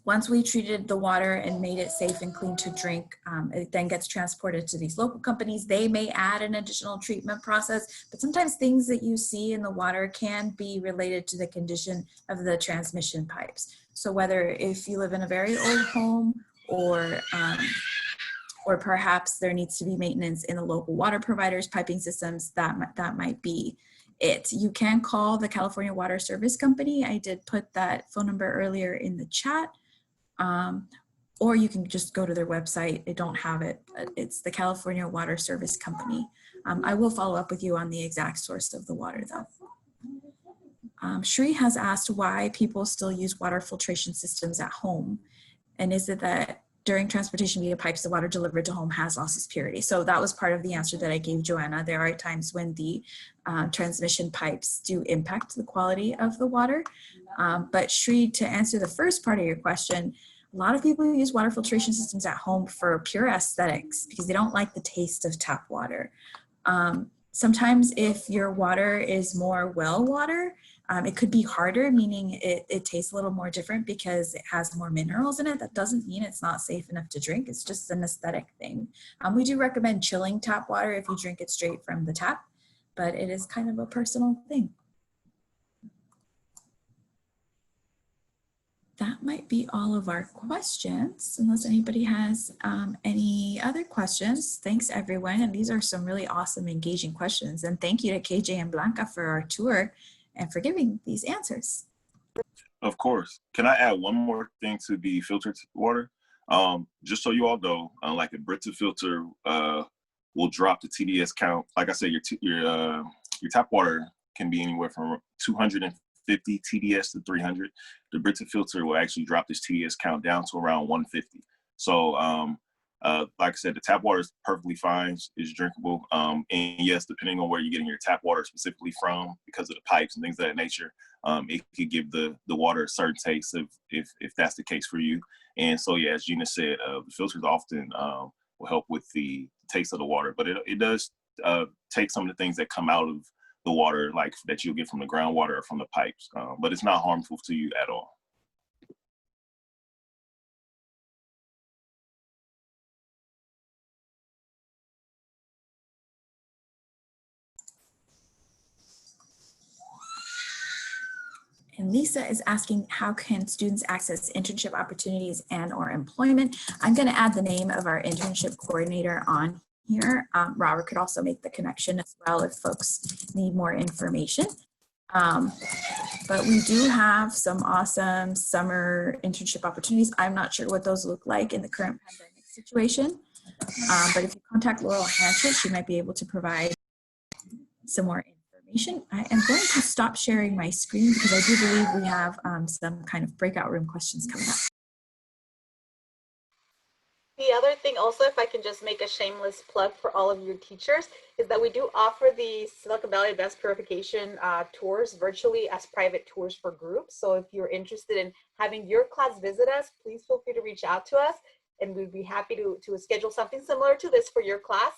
once we treated the water and made it safe and clean to drink, it then gets transported to these local companies. They may add an additional treatment process, but sometimes things that you see in the water can be related to the condition of the transmission pipes. So whether if you live in a very old home or perhaps there needs to be maintenance in the local water providers' piping systems, that might be it. You can call the California Water Service Company. I did put that phone number earlier in the chat. Or you can just go to their website. They don't have it. It's the California Water Service Company. I will follow up with you on the exact source of the water though. Shri has asked why people still use water filtration systems at home. And is it that during transportation via pipes, the water delivered to home has lost its purity? So that was part of the answer that I gave Joanna. There are times when the transmission pipes do impact the quality of the water. But Shri, to answer the first part of your question, a lot of people use water filtration systems at home for pure aesthetics because they don't like the taste of tap water. Sometimes if your water is more well water, it could be harder, meaning it tastes a little more different because it has more minerals in it. That doesn't mean it's not safe enough to drink. It's just an aesthetic thing. We do recommend chilling tap water if you drink it straight from the tap, but it is kind of a personal thing. that might be all of our questions, unless anybody has any other questions. Thanks, everyone. And these are some really awesome, engaging questions. And thank you to KJ and Blanca for our tour and for giving these answers. Of course. Can I add one more thing to the filtered water? Just so you all know, like a Brita filter will drop the TDS count. Like I said, your tap water can be anywhere from 250 TDS to 300. The Brita filter will actually drop this TDS count down to around 150. So, like I said, the tap water is perfectly fine. It's drinkable. And yes, depending on where you're getting your tap water specifically from, because of the pipes and things of that nature, it could give the water a certain taste if that's the case for you. And so, yeah, as Gina said, the filters often will help with the taste of the water, but it does take some of the things that come out of the water, like that you'll get from the groundwater or from the pipes, but it's not harmful to you at all. And Lisa is asking, how can students access internship opportunities and or employment? I'm going to add the name of our internship coordinator on here. Robert could also make the connection as well if folks need more information. But we do have some awesome summer internship opportunities. I'm not sure what those look like in the current pandemic situation. But if you contact Laurel Hanchett, she might be able to provide some more information. I am going to stop sharing my screen because I do believe we have some kind of breakout room questions coming up. The other thing also, if I can just make a shameless plug for all of your teachers, is that we do offer the Silicon Valley Advanced Purification tours virtually as private tours for groups. So if you're interested in having your class visit us, please feel free to reach out to us, and we'd be happy to schedule something similar to this for your class.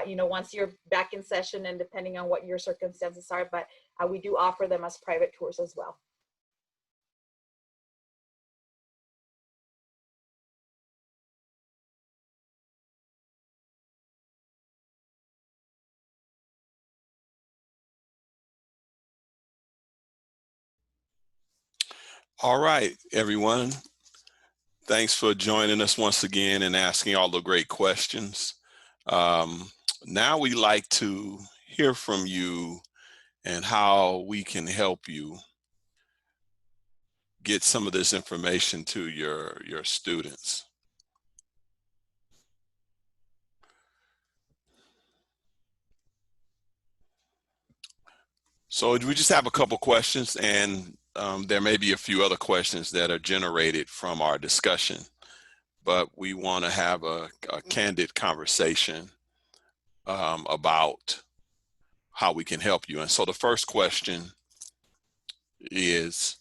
You know, once you're back in session and depending on what your circumstances are, but we do offer them as private tours as well. All right, everyone. Thanks for joining us once again and asking all the great questions. Now we'd like to hear from you and how we can help you get some of this information to your students. So we just have a couple questions, and there may be a few other questions that are generated from our discussion, but we want to have a candid conversation about how we can help you. And so the first question is,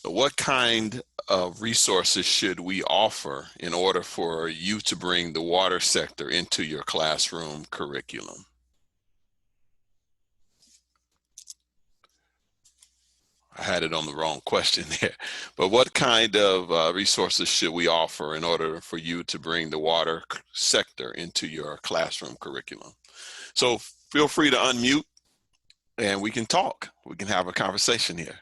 what kind of resources should we offer in order for you to bring the water sector into your classroom curriculum? I had it on the wrong question there, but what kind of resources should we offer in order for you to bring the water sector into your classroom curriculum? So feel free to unmute and we can talk. We can have a conversation here.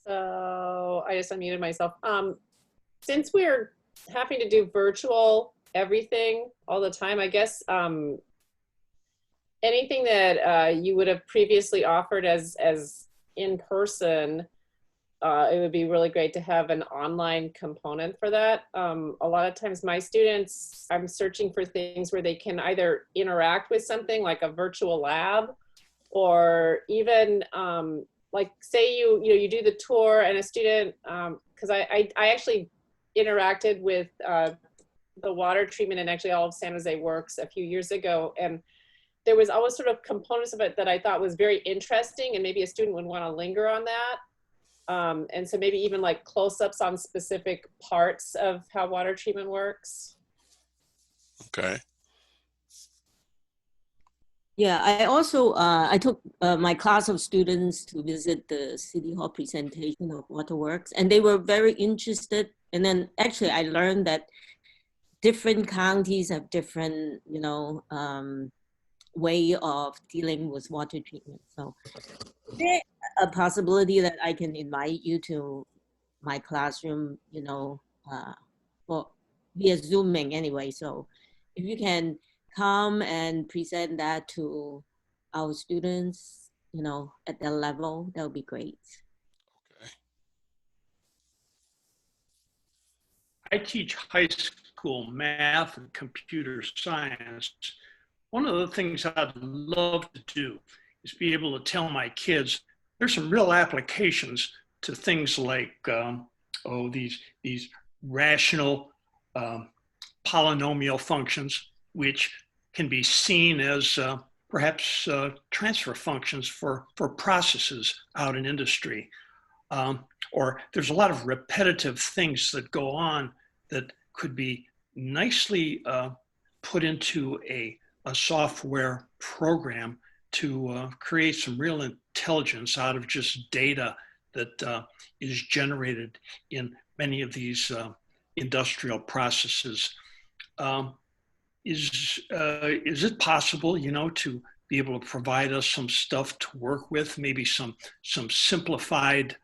So I just unmuted myself. Since we're having to do virtual everything all the time, I guess anything that you would have previously offered as in person, it would be really great to have an online component for that. A lot of times my students, I'm searching for things where they can either interact with something like a virtual lab, or even like say you do the tour and a student, because I actually interacted with the water treatment and actually all of San Jose Works a few years ago, and there was always sort of components of it that I thought was very interesting, and maybe a student would want to linger on that. And so maybe even like close-ups on specific parts of how water treatment works. Okay. Yeah, I also, I took my class of students to visit the City Hall presentation of Waterworks, and they were very interested. And then actually I learned that different counties have different, you know, way of dealing with water treatment. So is there a possibility that I can invite you to my classroom, you know, for via Zooming anyway. So if you can come and present that to our students, you know, at their level, that would be great. Okay. I teach high school math and computer science. One of the things I'd love to do is be able to tell my kids there's some real applications to things like these rational polynomial functions, which can be seen as perhaps transfer functions for processes out in industry. Or there's a lot of repetitive things that go on that could be nicely put into a software program to create some real intelligence out of just data that is generated in many of these industrial processes. Is it possible, you know, to be able to provide us some stuff to work with, maybe some simplified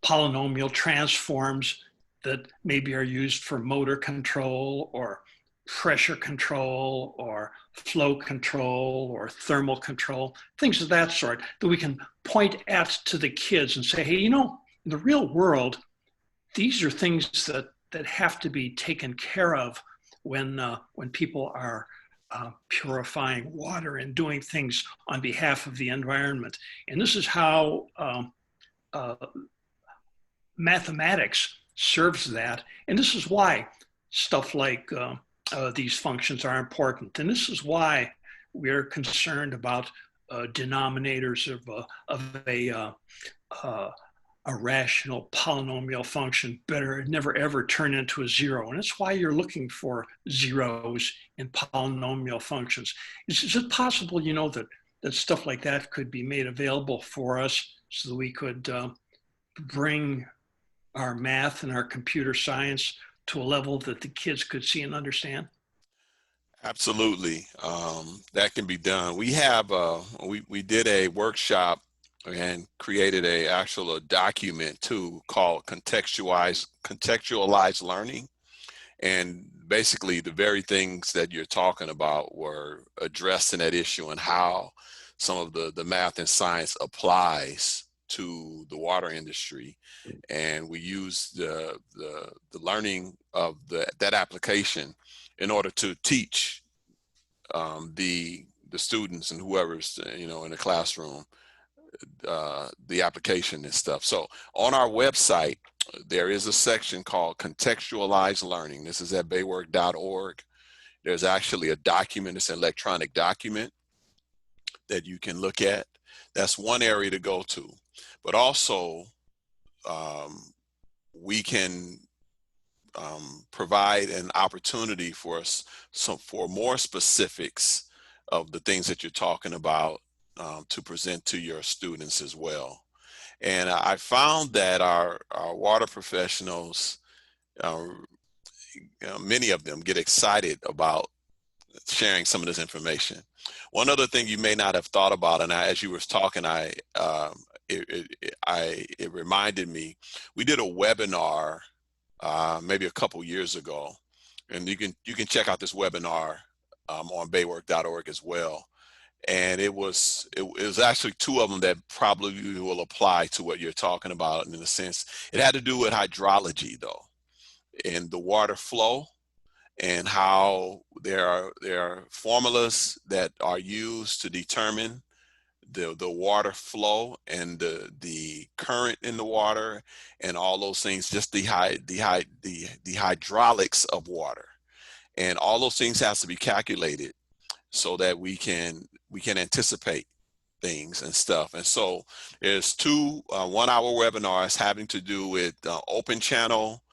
polynomial transforms that maybe are used for motor control or pressure control or flow control or thermal control, things of that sort, that we can point at to the kids and say, hey, you know, in the real world, these are things that have to be taken care of when people are purifying water and doing things on behalf of the environment. And this is how mathematics serves that. And this is why stuff like these functions are important. And this is why we're concerned about denominators of a rational polynomial function better never ever turn into a zero. And that's why you're looking for zeros in polynomial functions. Is it possible, you know, that stuff like that could be made available for us so that we could bring our math and our computer science to a level that the kids could see and understand? Absolutely. That can be done. We have, we did a workshop and created a document too called contextualized learning. And basically the very things that you're talking about were addressing that issue and how some of the math and science applies to the water industry. And we use the learning of that application in order to teach the students and whoever's, you know, in the classroom the application and stuff. So on our website, there is a section called contextualized learning. This is at baywork.org. There's actually a document, it's an electronic document that you can look at. That's one area to go to. But also, we can provide an opportunity for us for more specifics of the things that you're talking about to present to your students as well. And I found that our water professionals, many of them get excited about sharing some of this information. One other thing you may not have thought about, and as you were talking, it reminded me, we did a webinar maybe a couple years ago, and you can check out this webinar on baywork.org as well. And it was actually two of them that probably will apply to what you're talking about. And in a sense, it had to do with hydrology though, and the water flow, and how there are formulas that are used to determine the water flow and the current in the water and all those things, just the hydraulics of water, and all those things has to be calculated so that we can anticipate things and stuff. And so there's two 1-hour webinars having to do with open channel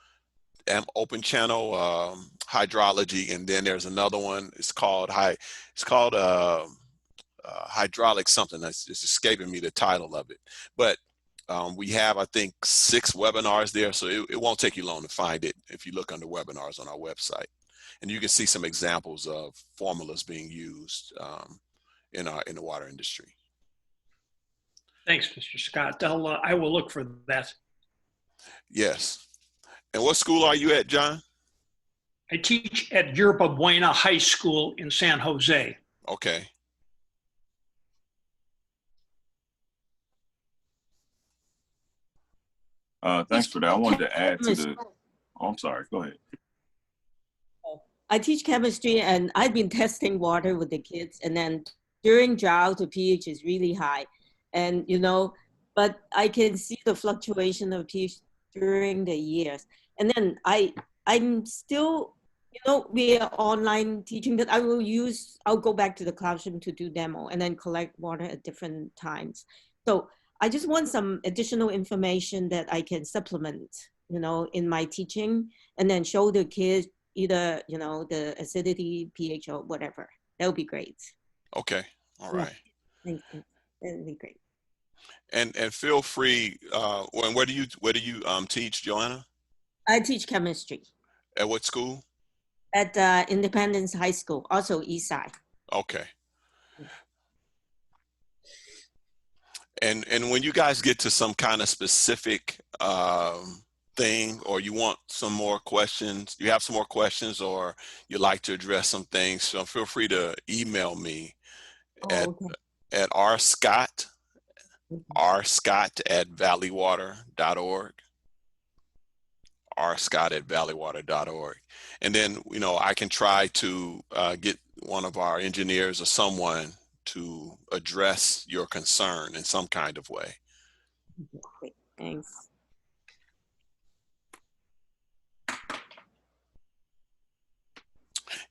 hydrology, and then there's another one. It's called hydraulic something. That's just escaping me the title of it. But We have, I think, 6 webinars there, so it won't take you long to find it if you look under webinars on our website. And you can see some examples of formulas being used in the water industry. Thanks, Mr. Scott. I will look for that. Yes. And what school are you at, John? I teach at Yerba Buena High School in San Jose. Okay. Thanks for that. I wanted to add to the, oh, I'm sorry, go ahead. I teach chemistry, and I've been testing water with the kids, and then during drought, the pH is really high. And, you know, but I can see the fluctuation of pH during the years. And then I'm still, you know, we are online teaching, but I'll go back to the classroom to do demo and then collect water at different times. So I just want some additional information that I can supplement, you know, in my teaching, and then show the kids either, you know, the acidity, pH, or whatever. That would be great. Okay. All right. Thank you. That would be great. And feel free. And where do you teach, Joanna? I teach chemistry. At what school? At Independence High School, also East Side. Okay. And when you guys get to some kind of specific thing, or you want some more questions, you have some more questions, or you'd like to address some things, so feel free to email me at rscott rscott@valleywater.org, rscott@valleywater.org. And then, you know, I can try to get one of our engineers or someone to address your concern in some kind of way. Great. Thanks.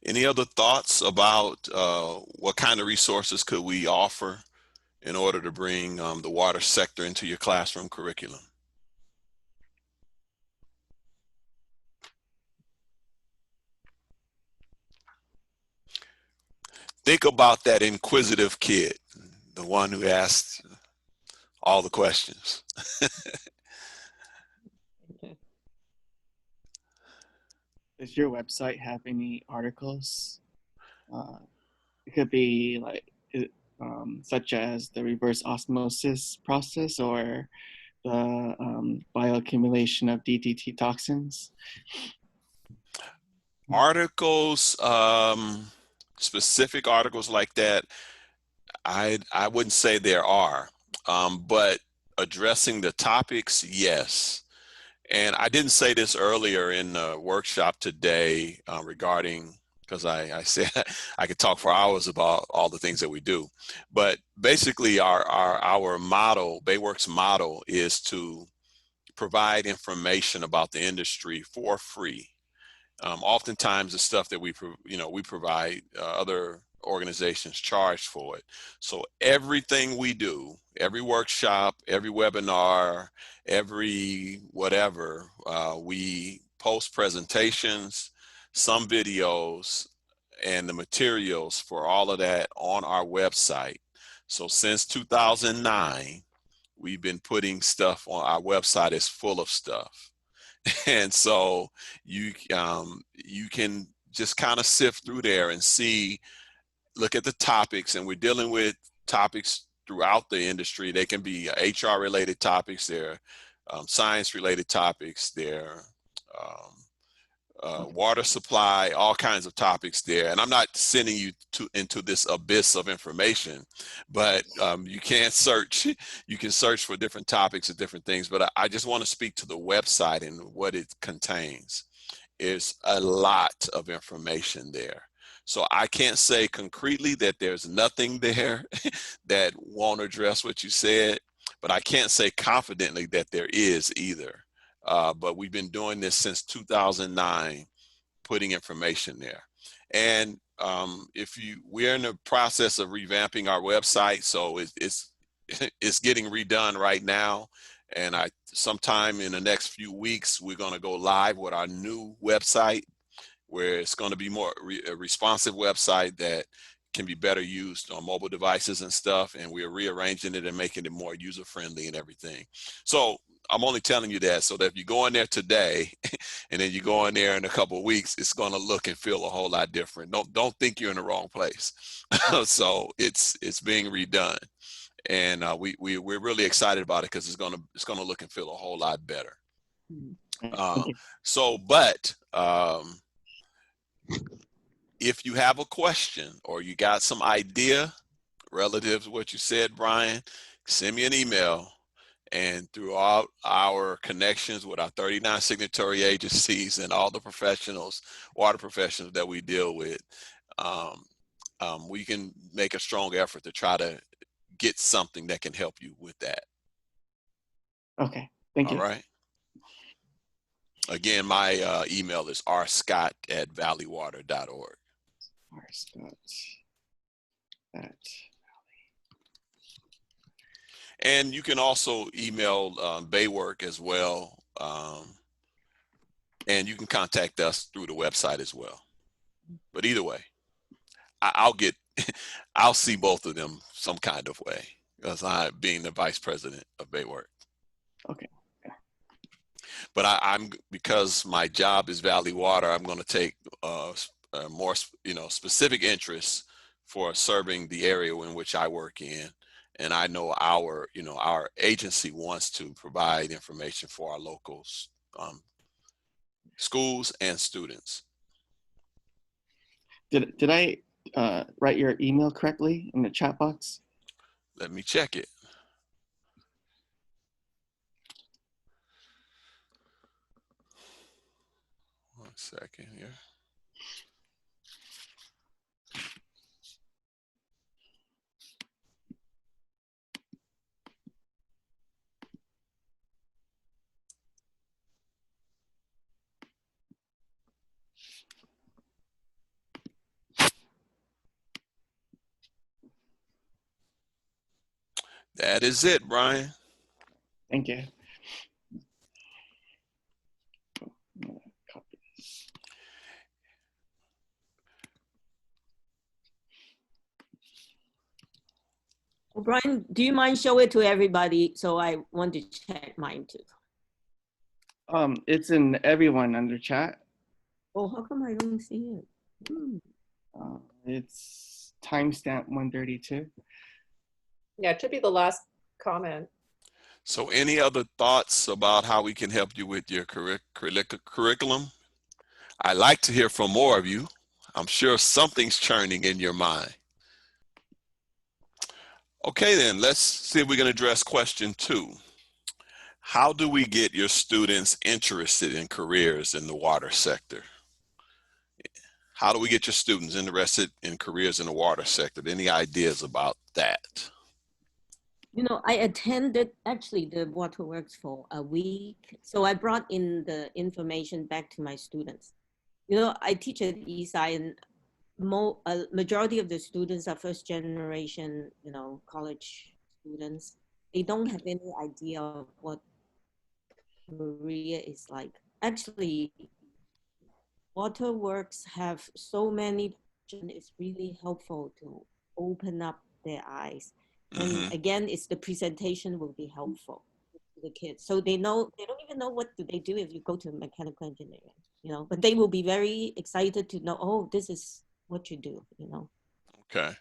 Any other thoughts about what kind of resources could we offer in order to bring the water sector into your classroom curriculum? Think about that inquisitive kid, the one who asked all the questions. Does your website have any articles? It could be like such as the reverse osmosis process or the bioaccumulation of DDT toxins. Articles, specific articles like that, I wouldn't say there are, but addressing the topics, yes. And I didn't say this earlier in the workshop today regarding, because I said I could talk for hours about all the things that we do. But basically our model, BAYWORK's model, is to provide information about the industry for free. Oftentimes the stuff that we provide, other organizations charge for it. So everything we do, every workshop, every webinar, every whatever, we post presentations, some videos, and the materials for all of that on our website. So since 2009, we've been putting stuff on our website. Is full of stuff. And so you can just kind of sift through there and see, look at the topics, and we're dealing with topics throughout the industry. They can be HR related topics, they're science related topics, they're water supply, all kinds of topics there. And I'm not sending you into this abyss of information, but you can search for different topics and different things. But I just want to speak to the website and what it contains. There's a lot of information there. So I can't say concretely that there's nothing there that won't address what you said, but I can't say confidently that there is either. But we've been doing this since 2009, putting information there. And we're in the process of revamping our website, so it's getting redone right now. And sometime in the next few weeks, we're going to go live with our new website, where it's going to be more a responsive website that can be better used on mobile devices and stuff, and we're rearranging it and making it more user-friendly and everything. So I'm only telling you that so that if you go in there today and then you go in there in a couple of weeks, it's going to look and feel a whole lot different. Don't think you're in the wrong place. So it's being redone, and we're really excited about it because it's going to look and feel a whole lot better. But if you have a question or you got some idea relative to what you said, Brian, send me an email. And throughout our connections with our 39 signatory agencies and all the professionals, water professionals that we deal with, we can make a strong effort to try to get something that can help you with that. Okay, thank you. All right. Again, my email is rscott@valleywater.org. rscott@. And you can also email BAYWORK as well. And you can contact us through the website as well. But either way, I'll see both of them some kind of way, because I being the vice president of BAYWORK. Okay. But I'm because my job is Valley Water, I'm going to take more specific interests for serving the area in which I work in. And I know our agency wants to provide information for our locals, schools and students. Did I write your email correctly in the chat box? Let me check it. One second here. That is it, Brian. Thank you. Well, Brian, do you mind show it to everybody? So I want to check mine too. It's in everyone under chat. Oh, how come I don't see it? It's timestamp 132. Yeah, it should be the last comment. So any other thoughts about how we can help you with your curriculum? I'd like to hear from more of you. I'm sure something's churning in your mind. Okay, then let's see if we can address question 2. How do we get your students interested in careers in the water sector? How do we get your students interested in careers in the water sector? Any ideas about that? You know, I attended actually the Waterworks for a week. So I brought in the information back to my students. You know, I teach at Eastside, and a majority of the students are first generation, college students. They don't have any idea of what career is like. Actually, Waterworks have so many, it's really helpful to open up their eyes. And again, it's the presentation will be helpful to the kids. So they don't even know what do they do if you go to mechanical engineering, but they will be very excited to know, oh, this is what you do, Okay.